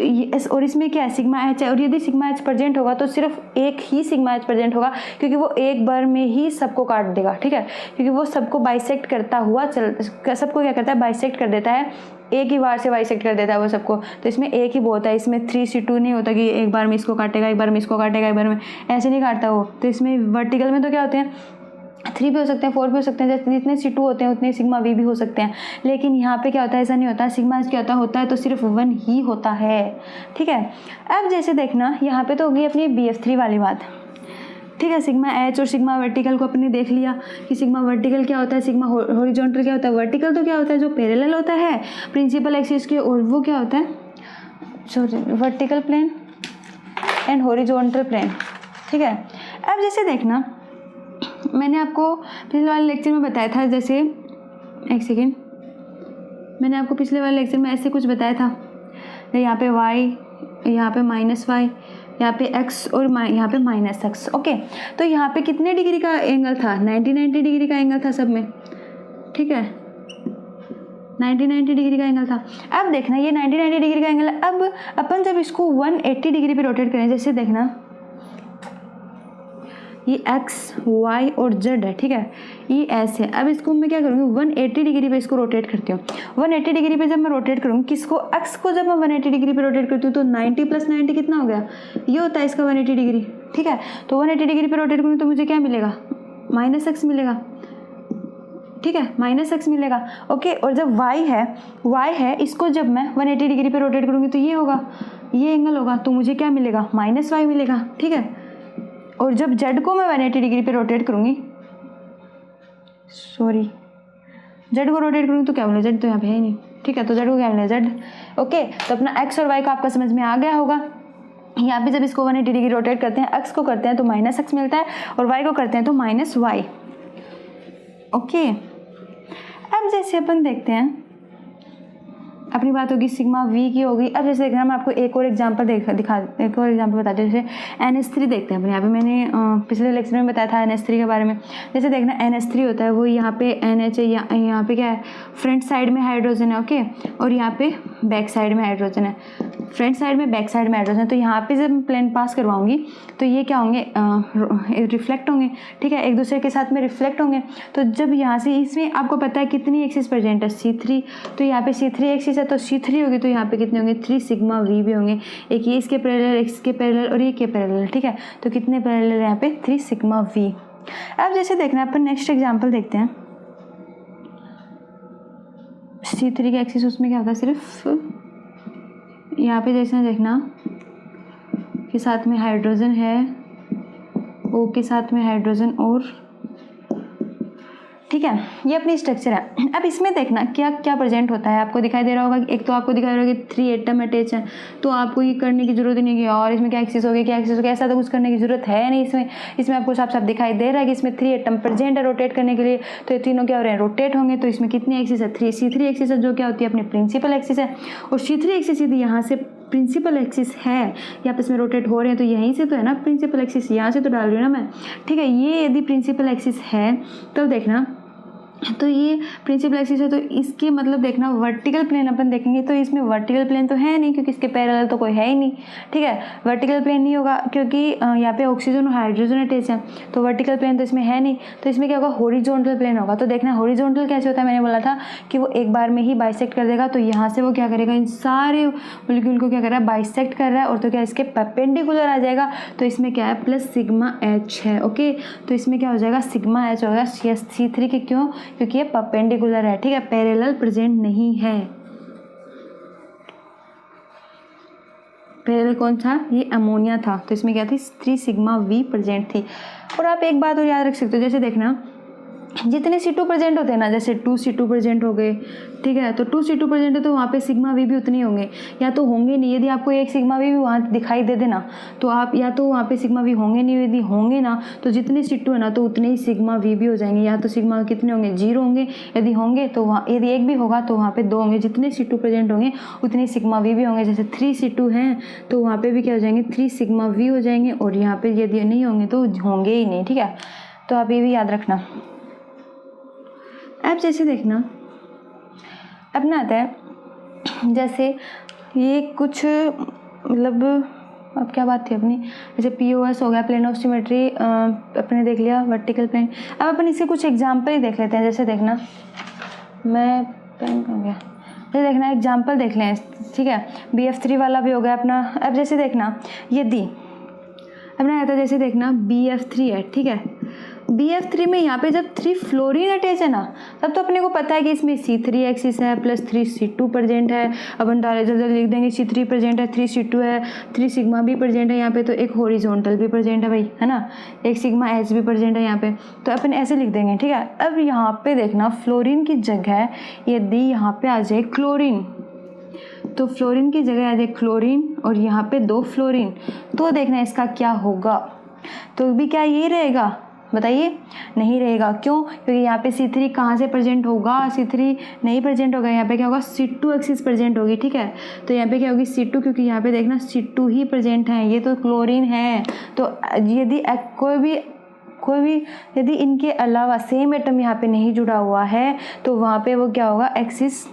और इसमें क्या है, सिग्मा एच है, और यदि सिग्मा एच प्रेजेंट होगा तो सिर्फ एक ही सिग्मा एच प्रेजेंट होगा, क्योंकि वो एक बार में ही सबको काट देगा, ठीक है, क्योंकि वो सबको बाइसेक्ट करता हुआ सबको क्या करता है, बाइसेक्ट कर देता है, एक ही बार से बाइसेक्ट कर देता है वो सबको। तो इसमें एक ही वो होता है, इसमें 3C2 नहीं होता कि एक बार में इसको काटेगा, एक बार में इसको काटेगा, एक बार में, ऐसे नहीं काटता वो। तो इसमें वर्टिकल में तो क्या होते हैं, 3 भी हो सकते हैं, 4 भी हो सकते हैं, जैसे जितने C2 होते हैं उतने सिग्मा वी भी हो सकते हैं। लेकिन यहाँ पे क्या होता है, ऐसा नहीं होता, सिग्मा एच क्या होता है तो सिर्फ 1 ही होता है, ठीक है। अब जैसे देखना यहाँ पे तो होगी अपनी BF3 वाली बात, ठीक है। सिग्मा एच और सिग्मा वर्टिकल को अपने देख लिया कि सिग्मा वर्टिकल क्या होता है, सिग्मा हॉरिजॉन्टल क्या होता है। वर्टिकल तो क्या होता है, जो पैरेलल होता है प्रिंसिपल एक्सिस के, और वो क्या होता है, sorry, vertical plane and horizontal plane, ठीक है। अब जैसे देखना, मैंने आपको पिछले वाले लेक्चर में बताया था, जैसे एक सेकेंड, मैंने आपको पिछले वाले लेक्चर में ऐसे कुछ बताया था, यहाँ पे y, यहाँ पे -y, यहाँ पे x और यहाँ पे -x, ओके। तो यहाँ पे कितने डिग्री का एंगल था, 90 डिग्री का एंगल था सब में, ठीक है, 90 डिग्री का एंगल था। अब देखना ये 90 डिग्री का एंगल, अब अपन जब इसको 180 डिग्री पे रोटेट करें, जैसे देखना ये x, y और z है, ठीक है, ये s है। अब इसको मैं क्या करूँगी, 180 डिग्री पे इसको रोटेट करती हूँ। 180 डिग्री पे जब मैं रोटेट करूँगी, किसको, x को जब मैं 180 डिग्री पे रोटेट करती हूँ तो 90 + 90 कितना हो गया, ये होता है इसका 180 डिग्री, ठीक है। तो 180 डिग्री पे रोटेट करूँगी तो मुझे क्या मिलेगा, -x मिलेगा, ठीक है, -x मिलेगा, ओके। और जब y है, इसको जब मैं 180 डिग्री पे रोटेट करूँगी तो ये होगा, ये एंगल होगा, तो मुझे क्या मिलेगा, -y मिलेगा, ठीक है। और जब z को मैं 180 डिग्री पे रोटेट करूँगी, सॉरी, z को रोटेट करूँगी तो क्या बोले, z तो यहाँ पे है ही नहीं, ठीक है, तो z को क्या मिलेगा, z, ओके। तो अपना x और y का आपका समझ में आ गया होगा। यहाँ पे जब इसको 180 डिग्री रोटेट करते हैं, x को करते हैं तो -x मिलता है, और y को करते हैं तो -y, ओके। अब जैसे अपन देखते हैं, अपनी बात होगी सिग्मा वी की होगी। अब जैसे देखना, मैं आपको एक और एग्जांपल एक और एग्जांपल बताती हूँ। जैसे NH3 देखते हैं अपन, यहाँ पे मैंने पिछले लेक्चर में बताया था NH3 के बारे में। जैसे देखना NH3 होता है, वो यहाँ पे NH है, यहाँ पे क्या है, फ्रंट साइड में हाइड्रोजन है, ओके, और यहाँ पे बैक साइड में हाइड्रोजन है, फ्रंट साइड में बैक साइड में हाइड्रोजन है। तो यहाँ पे जब प्लेन पास करवाऊंगी तो ये क्या होंगे, रिफ्लेक्ट होंगे, ठीक है, एक दूसरे के साथ में रिफ्लेक्ट होंगे। तो जब यहाँ से, इसमें आपको पता है कितनी एक्सिस प्रेजेंट है, C3, तो यहाँ पे C3 एक्सिस है, तो C3 होगी, तो यहाँ पे कितने होंगे, 3 सिग्मा वी भी होंगे, एक ये इसके पैरेलल, एक इसके पैरेलल और ये के पैरेलल, ठीक है। तो कितने पैरेलल यहाँ पे, 3 सिग्मा वी। अब जैसे देखना, अपन नेक्स्ट एग्जाम्पल देखते हैं। C3 का एक्सिस, उसमें क्या होता है, सिर्फ यहाँ पे जैसे देखना के साथ में हाइड्रोजन है, O के साथ में हाइड्रोजन, और ठीक है, ये अपनी स्ट्रक्चर है। अब इसमें देखना क्या क्या प्रेजेंट होता है, आपको दिखाई दे रहा होगा। एक तो आपको दिखाई दे रहा होगा कि 3 एटम अटैच है, तो आपको ये करने की जरूरत ही नहीं है और इसमें क्या एक्सिस हो गया, क्या एक्सिस हो गया, ऐसा तो कुछ करने की जरूरत है नहीं। इसमें आपको साफ साफ दिखाई दे रहा है कि इसमें 3 एटम प्रेजेंट है रोटेट करने के लिए। तो ये तीनों क्या हो रहे हैं, रोटेट होंगे। तो इसमें कितनी एक्सिस है, 3 C3 एक्सिस है, जो क्या होती है अपनी प्रिंसिपल एक्सिस है। और C3 एक्सिस यदि यहाँ से प्रिंसिपल एक्सिस है, यहाँ पे इसमें रोटेट हो रहे हैं, तो यहीं से तो है ना प्रिंसिपल एक्सिस, यहाँ से तो डाल रही हूँ ना मैं, ठीक है। ये यदि प्रिंसिपल एक्सिस है तो देखना, तो ये प्रिंसिपल एक्सिस है, तो इसके मतलब देखना वर्टिकल प्लेन अपन देखेंगे तो इसमें वर्टिकल प्लेन तो है नहीं, क्योंकि इसके पैरेलल तो कोई है ही नहीं, ठीक है। वर्टिकल प्लेन नहीं होगा क्योंकि यहाँ पे ऑक्सीजन और हाइड्रोजन अटैच है, तो वर्टिकल प्लेन तो इसमें है नहीं। तो इसमें क्या होगा, हॉरिजॉन्टल प्लेन होगा। तो देखना हॉरिजॉन्टल कैसे होता है, मैंने बोला था कि वो एक बार में ही बाइसेक्ट कर देगा। तो यहाँ से वो क्या करेगा, इन सारे मॉलिक्यूल को क्या कर रहा है, बाइसेक्ट कर रहा है, और तो क्या इसके परपेंडिकुलर आ जाएगा। तो इसमें क्या है, प्लस सिग्मा एच है, ओके। तो इसमें क्या हो जाएगा, सिग्मा एच होगा C3 के, क्यों, क्योंकि ये परपेंडिकुलर है, ठीक है, पैरेलल प्रेजेंट नहीं है। पैरेलल कौन था, ये अमोनिया था, तो इसमें क्या थी, 3 सिग्मा वी प्रेजेंट थी। और आप एक बात और याद रख सकते हो, जैसे देखना जितने C2 प्रेजेंट होते हैं ना, जैसे 2 C2 प्रेजेंट हो गए, ठीक है, तो 2 C2 प्रेजेंट है तो वहाँ पे सिग्मा वी भी उतने होंगे, या तो होंगे नहीं। यदि आपको एक सिग्मा वी भी वहाँ दिखाई दे देना, तो आप या तो वहाँ पे सिग्मा वी होंगे नहीं, यदि होंगे ना तो जितने C2 है ना तो उतने ही सिग्मा वी भी हो जाएंगे। या तो सिग्मा कितने होंगे, 0 होंगे, यदि होंगे तो वहाँ, यदि एक भी होगा तो वहाँ पे 2 होंगे। जितने C2 प्रेजेंट होंगे उतने सिग्मा वी भी होंगे। जैसे 3 C2 हैं तो वहाँ पे भी क्या हो जाएंगे, 3 सिग्मा वी हो जाएंगे, और यहाँ पे यदि नहीं होंगे तो होंगे ही नहीं, ठीक है। तो आप ये भी याद रखना। अब जैसे देखना अपना आता है जैसे ये कुछ मतलब अब क्या बात थी अपनी, जैसे POS हो गया, प्लेन ऑफ सिमेट्री अपने देख लिया, वर्टिकल प्लेन। अब अपन इसके कुछ एग्जाम्पल ही देख लेते हैं। जैसे देखना, मैं पेन हो गया, जैसे देखना एग्जाम्पल देख लें, ठीक है। BF3 वाला भी हो गया अपना। अब जैसे देखना यदि अपना आता है, जैसे देखना BF3 है, ठीक है। BF3 में यहाँ पे जब 3 फ्लोरीन अटैच है ना, तब तो अपने को पता है कि इसमें C3 एक्सिस है प्लस 3 C2 प्रेजेंट है। अपन डायरेक्ट जब लिख देंगे C3 प्रेजेंट है, 3 C2 है, 3 सिग्मा भी प्रेजेंट है यहाँ पे, तो एक हॉरिजॉन्टल भी प्रेजेंट है भाई, है ना, एक सिग्मा H भी प्रेजेंट है यहाँ पे, तो अपन ऐसे लिख देंगे, ठीक है। अब यहाँ पे देखना फ्लोरीन की जगह यदि यहाँ पे आ जाए क्लोरीन, तो फ्लोरीन की जगह आ जाए क्लोरीन और यहाँ पे 2 फ्लोरीन, तो देखना इसका क्या होगा। तो भी क्या यही रहेगा, बताइए, नहीं रहेगा। क्यों? क्योंकि यहाँ पे C3 कहाँ से प्रेजेंट होगा, C3 नहीं प्रेजेंट होगा, यहाँ पे क्या होगा, C2 एक्सिस प्रेजेंट होगी, ठीक है। तो यहाँ पे क्या होगी, C2, क्योंकि यहाँ पे देखना C2 ही प्रेजेंट है, ये तो क्लोरीन है। तो यदि कोई भी यदि इनके अलावा सेम एटम यहाँ पे नहीं जुड़ा हुआ है, तो वहाँ पे वो क्या होगा, एक्सिस,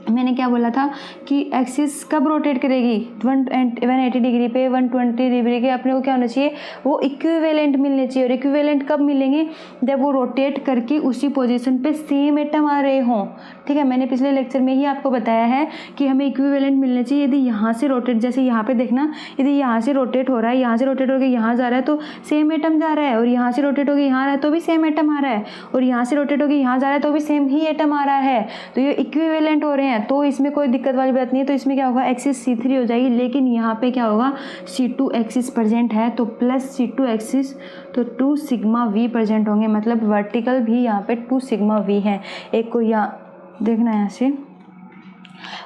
मैंने क्या बोला था कि एक्सिस कब रोटेट करेगी, 180 डिग्री पे, 120 डिग्री के अपने को क्या होना चाहिए, वो इक्विवेलेंट मिलने चाहिए। और इक्विवेलेंट कब मिलेंगे, जब वो रोटेट करके उसी पोजीशन पे सेम एटम आ रहे हों, ठीक है। मैंने पिछले लेक्चर में ही आपको बताया है कि हमें इक्विवेलेंट मिलने चाहिए। यदि यहाँ से रोटेट, जैसे यहाँ पे देखना, यदि यहाँ से रोटेट हो रहा है, यहाँ से रोटेट होकर यहाँ जा रहा है तो सेम एटम जा रहा है, और यहाँ से रोटेट होकर यहाँ आ रहा है तो भी सेम एटम आ रहा है, और यहाँ से रोटेट होकर यहाँ जा रहा है तो भी सेम ही एटम आ रहा है, तो ये इक्विवेलेंट हो रहे हैं, तो इसमें कोई दिक्कत वाली बात नहीं है। तो इसमें क्या होगा, एक्सिस C3 हो जाएगी, लेकिन यहाँ पे क्या होगा, C2 एक्सिस प्रेजेंट है, तो प्लस C2 एक्सिस, तो 2 सिग्मा V प्रेजेंट होंगे, मतलब वर्टिकल भी यहाँ पे 2 सिग्मा V है। एक को यहाँ देखना यहाँ से,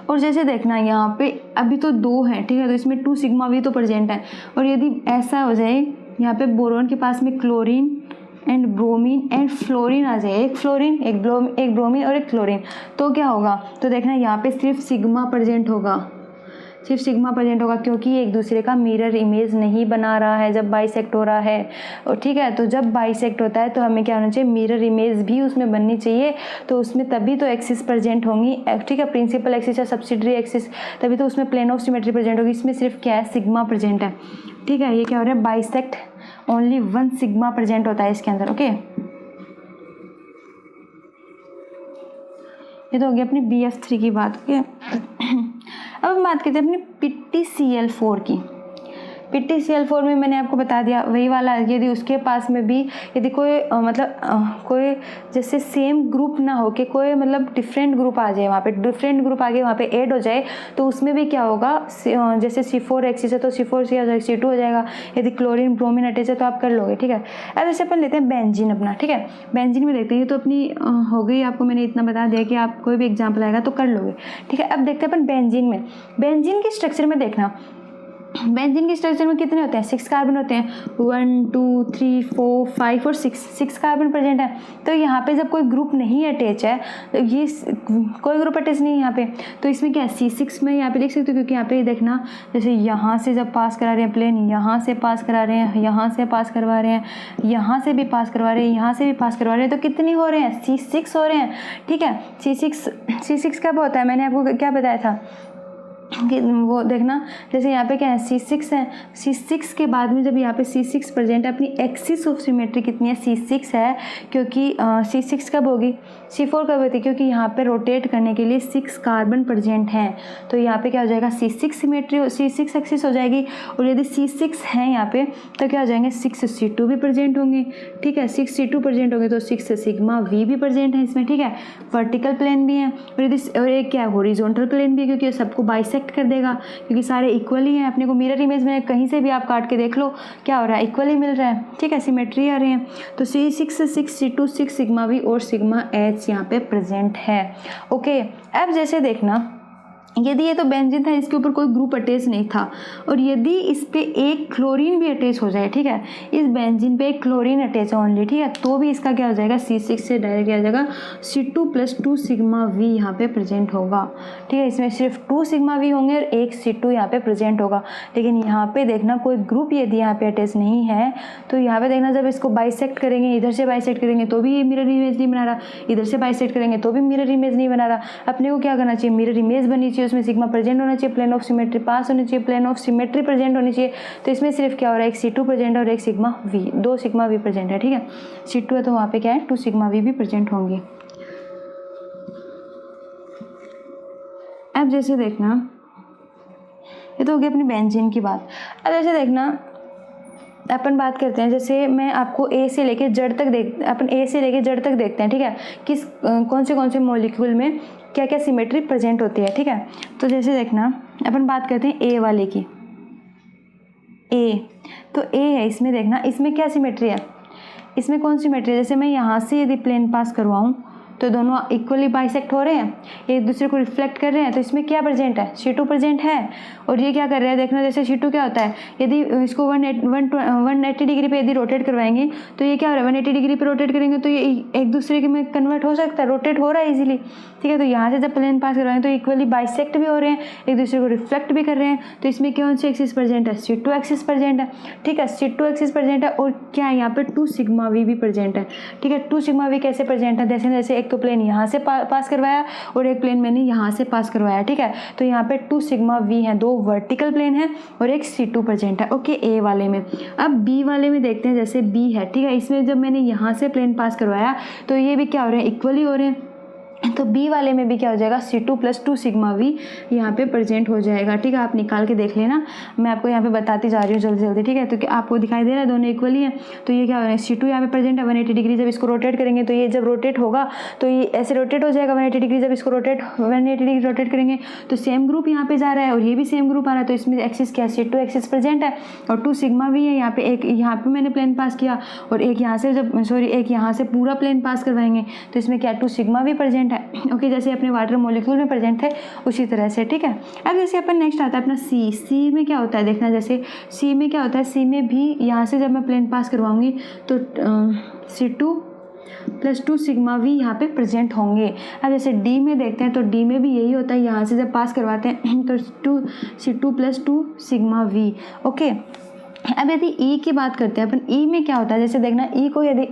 और जैसे देखना यहाँ पे अभी तो 2 है, ठीक है, तो इसमें 2 सिग्मा V तो प्रेजेंट है। और यदि ऐसा हो जाए, यहाँ पे बोरोन के पास में chlorine and bromine and fluorine आ जाए, एक फ्लोरीन, एक ब्रोमीन और एक क्लोरीन, तो क्या होगा, तो देखना यहाँ पे सिर्फ सिग्मा प्रेजेंट होगा, सिर्फ सिग्मा प्रेजेंट होगा, क्योंकि एक दूसरे का मिरर इमेज नहीं बना रहा है जब बाइसेक्ट हो रहा है, और ठीक है। तो जब बाइसेक्ट होता है तो हमें क्या होना चाहिए, मिरर इमेज भी उसमें बननी चाहिए, तो उसमें तभी तो एक्सिस प्रेजेंट होंगी, ठीक है, प्रिंसिपल एक्सिस या सब्सिडरी एक्सिस, तभी तो उसमें प्लेन ऑफ सिमेट्री प्रेजेंट होगी। इसमें सिर्फ क्या है, सिग्मा प्रेजेंट है, ठीक है। ये क्या हो रहा है, बाइसेक्ट ओनली 1 सिग्मा प्रेजेंट होता है इसके अंदर, ओके। ये तो हो गया अपनी BF3 की बात, ओके। अब हम बात करते हैं अपनी PTCl4 की। PTCl4 में मैंने आपको बता दिया वही वाला, यदि उसके पास में भी यदि कोई कोई जैसे सेम ग्रुप ना हो के कोई मतलब डिफरेंट ग्रुप आ जाए, वहाँ पे डिफरेंट ग्रुप आगे वहाँ पे ऐड हो जाए, तो उसमें भी क्या होगा, जैसे C4 एक्सिस है तो C4 से आ जाएगा, C2 हो जाएगा। यदि क्लोरीन ब्रोमीन अटैच है तो आप कर लोगे, ठीक है। अब जैसे अपन लेते हैं बेंजीन अपना, ठीक है। बेंजीन में देखते हैं, तो अपनी हो गई, आपको मैंने इतना बता दिया कि आप कोई भी एग्जाम्पल आएगा तो कर लोगे, ठीक है। अब देखते हैं अपन बेंजीन में, बेंजीन के स्ट्रक्चर में देखना, बेंजीन के स्ट्रक्चर में कितने होते हैं, 6 कार्बन होते हैं, 1 2 3 4 5 और 6 कार्बन प्रेजेंट है। तो यहाँ पे जब कोई ग्रुप नहीं अटैच है, तो ये कोई ग्रुप अटैच नहीं है यहाँ पे, तो इसमें क्या है, C6 में यहाँ पे देख सकते हो, क्योंकि यहाँ पे देखना, जैसे यहाँ से जब पास करा रहे हैं प्लेन, यहाँ से पास करा रहे हैं, यहाँ से पास करवा रहे हैं, यहाँ से भी पास करवा रहे हैं, यहाँ से भी पास करवा रहे हैं, तो कितनी हो रहे हैं, C6 हो रहे हैं, ठीक है। C6 कब होता है, मैंने आपको क्या बताया था कि वो देखना, जैसे यहाँ पे क्या है, C6 है, C6 के बाद में जब यहाँ पे C6 प्रेजेंट है, अपनी एक्सिस ऑफ सिमेट्री कितनी है, C6 है, क्योंकि C6 कब होगी, C4 कब होती है, क्योंकि यहाँ पे रोटेट करने के लिए 6 कार्बन प्रेजेंट हैं, तो यहाँ पे क्या हो जाएगा, C6 सिमेट्री, C6 एक्सिस हो जाएगी। और यदि C6 है यहाँ पे तो क्या हो जाएंगे, 6 C2 भी प्रेजेंट होंगे, ठीक है, 6 C2 प्रेजेंट होंगे तो 6 सिग्मा V भी प्रेजेंट है इसमें, ठीक है। वर्टिकल प्लेन भी है, और एक क्या है, हॉरिजॉन्टल प्लेन भी है, क्योंकि सबको बाइसेक्ट कर देगा, क्योंकि सारे इक्वली हैं। अपने को मिरर इमेज में कहीं से भी आप काट के देख लो, क्या हो रहा है, इक्वली मिल रहा है, ठीक है, सिमेट्री आ रहे हैं। तो C6 6 C2 6 सिग्मा V और सिग्मा H यहाँ पे प्रेजेंट है, ओके। अब जैसे देखना यदि ये तो बेंजीन था, इसके ऊपर कोई ग्रुप अटैच नहीं था, और यदि इस पे एक क्लोरीन भी अटैच हो जाए, ठीक है, इस बेंजीन पे एक क्लोरीन अटैच है ओनली, ठीक है, तो भी इसका क्या हो जाएगा, C6 से डायरेक्ट क्या हो जाएगा, C2+2 सिग्मा V यहाँ पे प्रेजेंट होगा, ठीक है। इसमें सिर्फ 2 सिग्मा V होंगे और एक C2 यहाँ पे प्रेजेंट होगा। लेकिन यहाँ पे देखना कोई ग्रुप यदि यहाँ पे अटैच नहीं है, तो यहाँ पे देखना जब इसको बाइसेक्ट करेंगे, इधर से बाइसेक्ट करेंगे तो भी ये मिरर इमेज नहीं बना रहा, इधर से बाइसेक्ट करेंगे तो भी मिरर इमेज नहीं बना रहा। अपने को क्या करना चाहिए, मिरर इमेज बननी चाहिए, उसमें सिग्मा प्रेजेंट होना चाहिए, प्लेन ऑफ सिमेट्री पास होनी चाहिए, प्लेन ऑफ सिमेट्री प्रेजेंट होनी चाहिए। तो इसमें सिर्फ क्या हो रहा है, एक C2 प्रेजेंट है और एक sigma V, 2 sigma V present है, ठीक है। C2 है तो वहाँ पे क्या है, 2 सिग्मा V भी प्रेजेंट होंगे। अब जैसे देखना, ये तो हो गई अपनी बेंजीन की बात। अब जैसे देखना अपन बात करते हैं, जैसे मैं आपको ए से लेके जेड तक देखते हैं, ठीक है, किस कौन से मॉलिक्यूल में क्या क्या सिमेट्री प्रेजेंट होती है, ठीक है। तो जैसे देखना अपन बात करते हैं ए वाले की, ए तो ए है, इसमें देखना इसमें क्या सिमेट्री है, इसमें कौन सी सिमेट्री है, जैसे मैं यहाँ से यदि प्लेन पास करवाऊँ तो दोनों इक्वली बाइसेक्ट हो रहे हैं, एक दूसरे को रिफ्लेक्ट कर रहे हैं, तो इसमें क्या प्रेजेंट है, C2 प्रेजेंट है। और ये क्या कर रहा है, देखना जैसे C2 क्या होता है, यदि इसको 180 डिग्री पे यदि रोटेट करवाएंगे तो ये क्या हो रहा है, 180 डिग्री पे रोटेट करेंगे तो ये एक दूसरे के में कन्वर्ट हो सकता है, रोटेट हो रहा है इजीली, ठीक है। तो यहाँ से जब प्लेन पास करवाएंगे तो इक्वली बाइसेक्ट भी हो रहे हैं, एक दूसरे को रिफ्लेक्ट भी कर रहे हैं। तो इसमें कौन सी एक्सिस प्रेजेंट है, C2 एक्सिस प्रेजेंट है, ठीक है, C2 एक्सिस प्रेजेंट है। और क्या है यहाँ पे 2 सिग्मा V भी प्रेजेंट है, ठीक है। 2 सिग्मा V कैसे प्रेजेंट है, जैसे एक तो प्लेन यहाँ से पास करवाया और एक प्लेन मैंने यहाँ से पास करवाया, ठीक है। तो यहाँ पे 2 सिग्मा V है, 2 वर्टिकल प्लेन है और एक C2 प्रेजेंट है, ओके, ए वाले में। अब बी वाले में देखते हैं, जैसे बी है, ठीक है, इसमें जब मैंने यहाँ से प्लेन पास करवाया तो ये भी क्या हो रहे हैं, इक्वली हो रहे हैं। तो बी वाले में भी क्या हो जाएगा, C2+2 सिग्मा V यहाँ पे प्रेजेंट हो जाएगा, ठीक है। आप निकाल के देख लेना, मैं आपको यहाँ पे बताती जा रही हूँ जल्दी जल्दी, ठीक है। तो आपको दिखाई दे रहा है दोनों इक्वली है, तो ये क्या हो रहा है, C2 यहाँ पे प्रेजेंट है 180 डिग्री। जब इसको रोटेट करेंगे तो ये जब रोटेट होगा तो ये ऐसे रोटेट हो जाएगा 180 डिग्री। जब इसको 180 डिग्री रोटेट करेंगे तो सेम ग्रुप यहाँ पे जा रहा है और ये भी सेम ग्रुप आ रहा है, तो इसमें एक्सिस क्या है, C2 एक्सिस प्रेजेंट है और 2 सिग्मा V है। यहाँ पे एक यहाँ पे मैंने प्लेन पास किया और एक यहाँ से एक यहाँ से पूरा प्लेन पास करवाएंगे तो इसमें क्या 2 सिग्मा V प्रेजेंट है, ओके, जैसे अपने वाटर मॉलिक्यूल में प्रेजेंट है उसी तरह से, ठीक है। अब जैसे अपन नेक्स्ट आता है अपना सी में क्या होता है, देखना जैसे सी में क्या होता है, सी में भी यहाँ से जब मैं प्लेन पास करवाऊंगी तो C2+2 सिग्मा V यहाँ पे प्रेजेंट होंगे। अब जैसे डी में देखते हैं तो डी में भी यही होता है, यहाँ से जब पास करवाते हैं तो C2+2 सिग्मा V, ओके। अब यदि ई की बात करते हैं अपन, ई में क्या होता है, जैसे देखना ई को यदि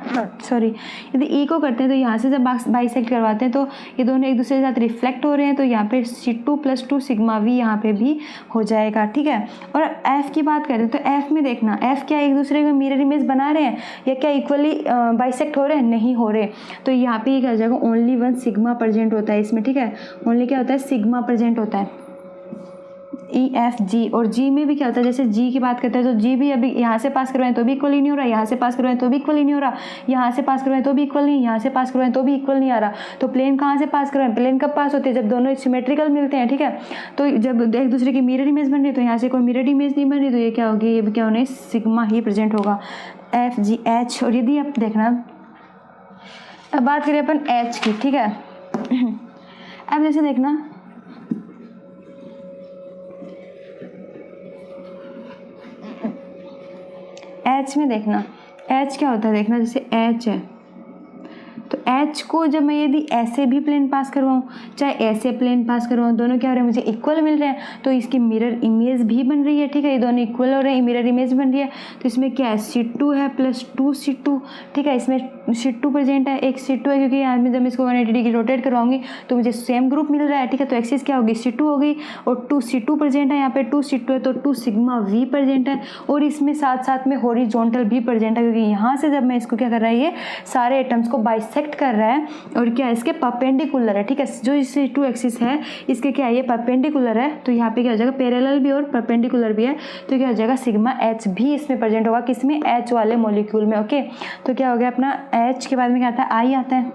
यदि ई को करते हैं तो यहाँ से जब बाइसेक्ट करवाते हैं तो ये दोनों एक दूसरे के साथ रिफ्लेक्ट हो रहे हैं, तो यहाँ पे C2+2 सिग्मा V यहाँ पे भी हो जाएगा, ठीक है। और एफ की बात करें तो एफ में देखना, एफ क्या एक दूसरे में मिरर इमेज बना रहे हैं या क्या इक्वली बाइसेक्ट हो रहे हैं, नहीं हो रहे। तो यहाँ पे ये क्या हो जाएगा, ओनली 1 सिग्मा प्रेजेंट होता है इसमें, ठीक है, ओनली क्या होता है, सिग्मा प्रेजेंट होता है, EFG। और जी में भी क्या होता है, जैसे जी की बात करते हैं तो जी भी अभी यहाँ से पास करवाएं तो भी इक्वल ही नहीं हो रहा, यहाँ से पास करवाएं तो भी इक्वल ही नहीं हो रहा, यहाँ से पास करवाएं तो भी इक्वल नहीं, यहाँ से पास करवाएं तो भी इक्वल नहीं आ रहा। तो प्लेन कहाँ से पास करवाएं, प्लेन कब पास होते हैं, जब दोनों सिमेट्रिकल मिलते हैं, ठीक है। तो जब एक दूसरे की मिरर इमेज बन रही है तो यहाँ से कोई मिरर इमेज नहीं बन रही, तो ये क्या होगी, ये भी क्या होने, सिग्मा ही प्रेजेंट होगा, FGH। और यदि आप देखना, अब बात करें अपन H की, ठीक है। अब जैसे देखना H में देखना, H क्या होता है, देखना जैसे H है तो H को जब मैं यदि ऐसे भी प्लेन पास करवाऊँ चाहे ऐसे प्लेन पास करवाऊँ, दोनों क्या हो रहे हैं, मुझे इक्वल मिल रहे हैं, तो इसकी मिरर इमेज भी बन रही है, ठीक है, ये दोनों इक्वल हो रहे हैं, मिरर इमेज बन रही है। तो इसमें क्या है, C2 है +2 C2, ठीक है, इसमें C2 प्रेजेंट है, एक C2 है, क्योंकि यहाँ में जब मैं इसको 180 डिग्री रोटेट करवाऊंगी तो मुझे सेम ग्रुप मिल रहा है, ठीक है। तो एक्सिस क्या होगी, C2 होगी और 2 C2 प्रेजेंट है, यहाँ पे 2 C2 है तो 2 सिग्मा V प्रेजेंट है। और इसमें साथ साथ में हॉरिजॉन्टल भी प्रेजेंट है, क्योंकि यहाँ से जब मैं इसको क्या कर रहा है, ये सारे एटम्स को बाइसेक्ट कर रहा है और क्या इसके परपेंडिकुलर है, ठीक है, जो C2 एक्सिस है इसके क्या है, ये परपेंडिकुलर है, तो यहाँ पे क्या हो जाएगा, पैरेलल भी और परपेंडिकुलर भी है, तो क्या हो जाएगा, सिग्मा H भी इसमें प्रेजेंट होगा, किसमें, H वाले मॉलिक्यूल में, ओके। तो क्या हो गया अपना H के बाद में क्या आता है, I आता है।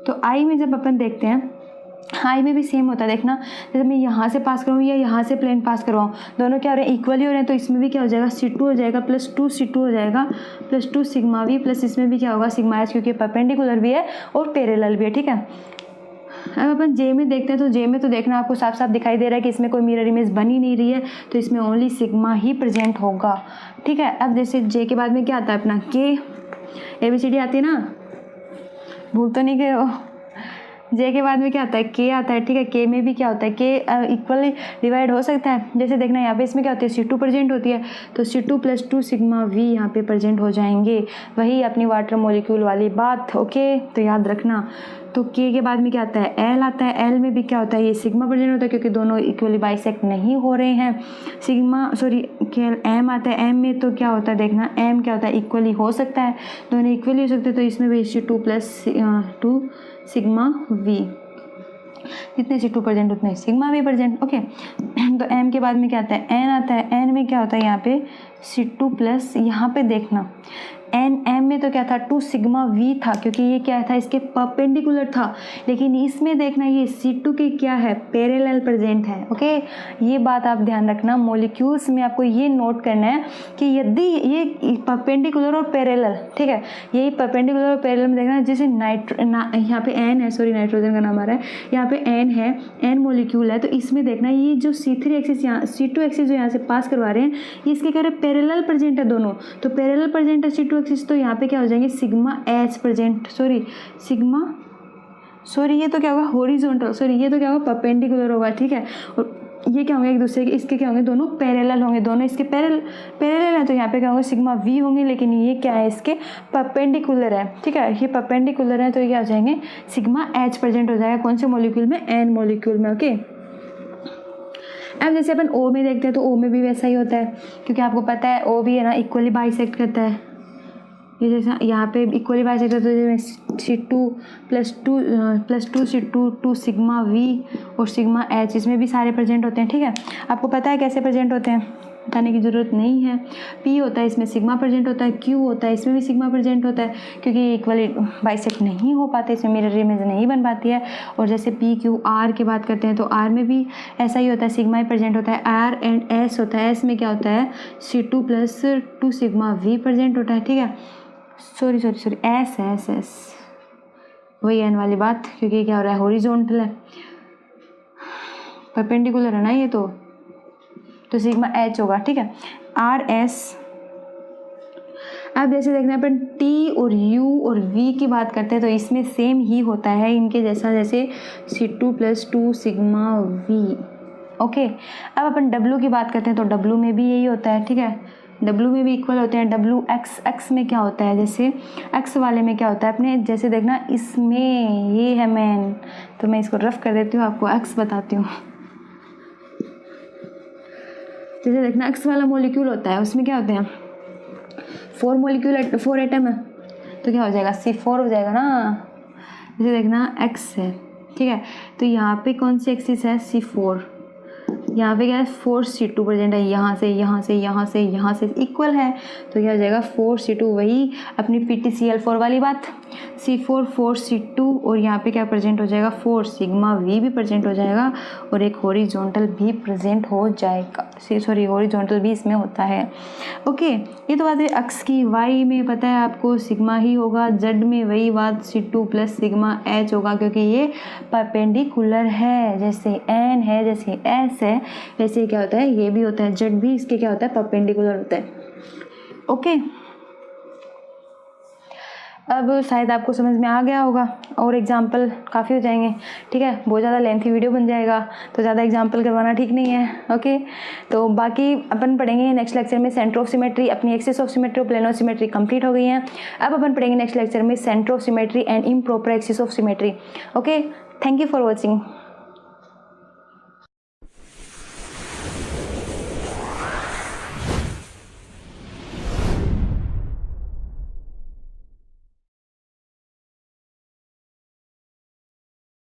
तो I में जब अपन देखते हैं, आई में भी सेम होता है, देखना जैसे मैं यहाँ से पास करूँ या यहाँ से प्लेन पास करवाऊँ, दोनों क्या हो रहे हैं, इक्वली हो रहे हैं, तो इसमें भी क्या हो जाएगा, C2 हो जाएगा +2 C2 हो जाएगा +2 सिग्मा V प्लस इसमें भी क्या होगा, सिग्मा H, क्योंकि परपेंडिकुलर भी है और पैरेलल भी है, ठीक है। अब अपन जे में देखते हैं, तो जे में तो देखना आपको साफ साफ दिखाई दे रहा है कि इसमें कोई मिरर इमेज बन ही नहीं रही है, तो इसमें ओनली सिग्मा ही प्रेजेंट होगा, ठीक है। अब जैसे जे के बाद में क्या आता है अपना के, ABCD आती है ना, भूल तो नहीं गए हो। जे के बाद में क्या आता है के आता है, ठीक है। के में भी क्या होता है, के इक्वली डिवाइड हो सकता है। जैसे देखना यहाँ पे इसमें क्या होती है, C2 प्रेजेंट होती है, तो C2 + 2 सिग्मा V यहाँ पे प्रेजेंट हो जाएंगे, वही अपनी वाटर मॉलिक्यूल वाली बात, ओके। तो याद रखना, तो के के बाद में क्या आता है, L आता है। L में भी क्या होता है, ये सिग्मा प्रेजेंट होता है क्योंकि दोनों इक्वली बाइसेक्ट नहीं हो रहे हैं। M आता है। M में तो क्या होता है देखना, M क्या होता है, इक्वली हो सकता है, दोनों इक्वली हो सकते हैं, तो इसमें भी C2 + 2 सिग्मा V, जितने C2 प्रेजेंट उतने सिग्मा V प्रेजेंट, ओके। तो M के बाद में क्या आता है, N आता है। N में क्या होता है यहाँ पे C2 प्लस, यहाँ पे देखना M में तो क्या था 2 सिग्मा V था क्योंकि ये क्या था, इसके परपेंडिकुलर था, लेकिन इसमें देखना ये C2 के क्या है, पैरेलल प्रेजेंट है, ओके। ये बात आप ध्यान रखना, मॉलिक्यूल्स में आपको ये नोट करना है कि यदि ये परपेंडिकुलर और पैरेलल, ठीक है, यही परपेंडिकुलर और पैरेलल में देखना, जैसे यहाँ पे N है, सॉरी नाइट्रोजन का नाम आ रहा है, यहाँ पे N है, N मॉलिक्यूल है, तो इसमें देखना ये जो C3 एक्सिस यहाँ C2 एक्सिस जो यहाँ से पास करवा रहे हैं, ये इसके कह रहे पैरेलल प्रेजेंट है दोनों, तो पैरेलल प्रेजेंट है C2 एक्सिस, तो यहाँ पे क्या हो जाएंगे सिग्मा H प्रेजेंट, ये तो क्या होगा हॉरिजॉन्टल, ये तो क्या होगा परपेंडिकुलर होगा, ठीक है। और ये क्या होंगे एक दूसरे के, इसके क्या होंगे, दोनों पैरेलल होंगे, दोनों इसके पैरेलल है, तो यहाँ पे क्या होगा सिग्मा V होंगे, लेकिन ये क्या है इसके परपेंडिकुलर है, ठीक है, ये परपेंडिकुलर है, तो ये क्या हो जाएंगे सिग्मा H प्रेजेंट हो जाएगा, कौन से मॉलिक्यूल में, N मॉलिक्यूल में, ओके। अब जैसे अपन O में देखते हैं, तो O में भी वैसा ही होता है, क्योंकि आपको पता है O भी है ना इक्वली बाइसेक्ट करता है, ये जैसा यहाँ पे इक्वली बाइसेक्ट करता है, C2 + 2 C2 2 सिग्मा V और सिग्मा H, इसमें भी सारे प्रेजेंट होते हैं, ठीक है। आपको पता है कैसे प्रेजेंट होते हैं, बताने की ज़रूरत नहीं है। P होता है, इसमें सिग्मा प्रेजेंट होता है, Q होता है, इसमें भी सिग्मा प्रेजेंट होता है, क्योंकि इक्वली बाइसेक्ट नहीं हो पाते, इसमें मिरर इमेज नहीं बन पाती है। और जैसे P Q R की बात करते हैं, तो R में भी ऐसा ही होता है, सिग्मा ही प्रेजेंट होता है। R एंड S होता है, S में क्या होता है C2 + 2 सिग्मा V प्रेजेंट होता है, ठीक है। सॉरी S वही N वाली बात, क्योंकि क्या हो रहा है हॉरिजॉन्टल है, परपेंडिकुलर है ना ये, तो सिग्मा H होगा, ठीक है। RS। अब जैसे देखना अपन T और U और V की बात करते हैं, तो इसमें सेम ही होता है इनके जैसा, जैसे C2 + 2 सिग्मा V, ओके। अब अपन W की बात करते हैं, तो W में भी यही होता है, ठीक है, W में भी इक्वल होते हैं। X में क्या होता है, जैसे X वाले में क्या होता है अपने, जैसे देखना इसमें ये है मेन, तो मैं इसको रफ कर देती हूँ, आपको X बताती हूँ। जैसे देखना X वाला मॉलिक्यूल होता है, उसमें क्या होते हैं 4 एटम है, तो क्या हो जाएगा C4 हो जाएगा ना। जैसे देखना X है, ठीक है, तो यहाँ पे कौन सी एक्सिस है C4, यहाँ पे क्या है 4C2 प्रेजेंट है, यहाँ से इक्वल है, तो क्या हो जाएगा 4C2, वही अपनी PTCl4 वाली बात, C4 4C2, और यहाँ पे क्या प्रेजेंट हो जाएगा 4 सिग्मा V भी प्रेजेंट हो जाएगा, और एक हॉरिजॉन्टल भी प्रेजेंट हो जाएगा, हॉरिजॉन्टल भी इसमें होता है, ओके। ये तो बात है अक्स की। Y में पता है आपको सिग्मा ही होगा, Z में वही बात C2 + सिग्मा H होगा, क्योंकि ये परपेंडिकुलर है, जैसे N है, जैसे S है, वैसे क्या होता है ये भी होता है, Z भी इसके क्या होता है परपेंडिकुलर होता है, ओके। अब शायद आपको समझ में आ गया होगा, और एग्जाम्पल काफ़ी हो जाएंगे, ठीक है, बहुत ज़्यादा लेंथी वीडियो बन जाएगा, तो ज़्यादा एग्जाम्पल करवाना ठीक नहीं है, ओके। तो बाकी अपन पढ़ेंगे नेक्स्ट लेक्चर में सेंटर ऑफ सिमेट्री, अपनी एक्सिस ऑफ सिमेट्री और प्लेन ऑफ सिमेट्री कंप्लीट हो गई हैं। अब अपन पढ़ेंगे नेक्स्ट लेक्चर में centre of symmetry and improper axis of symmetry, okay. Thank you for watching.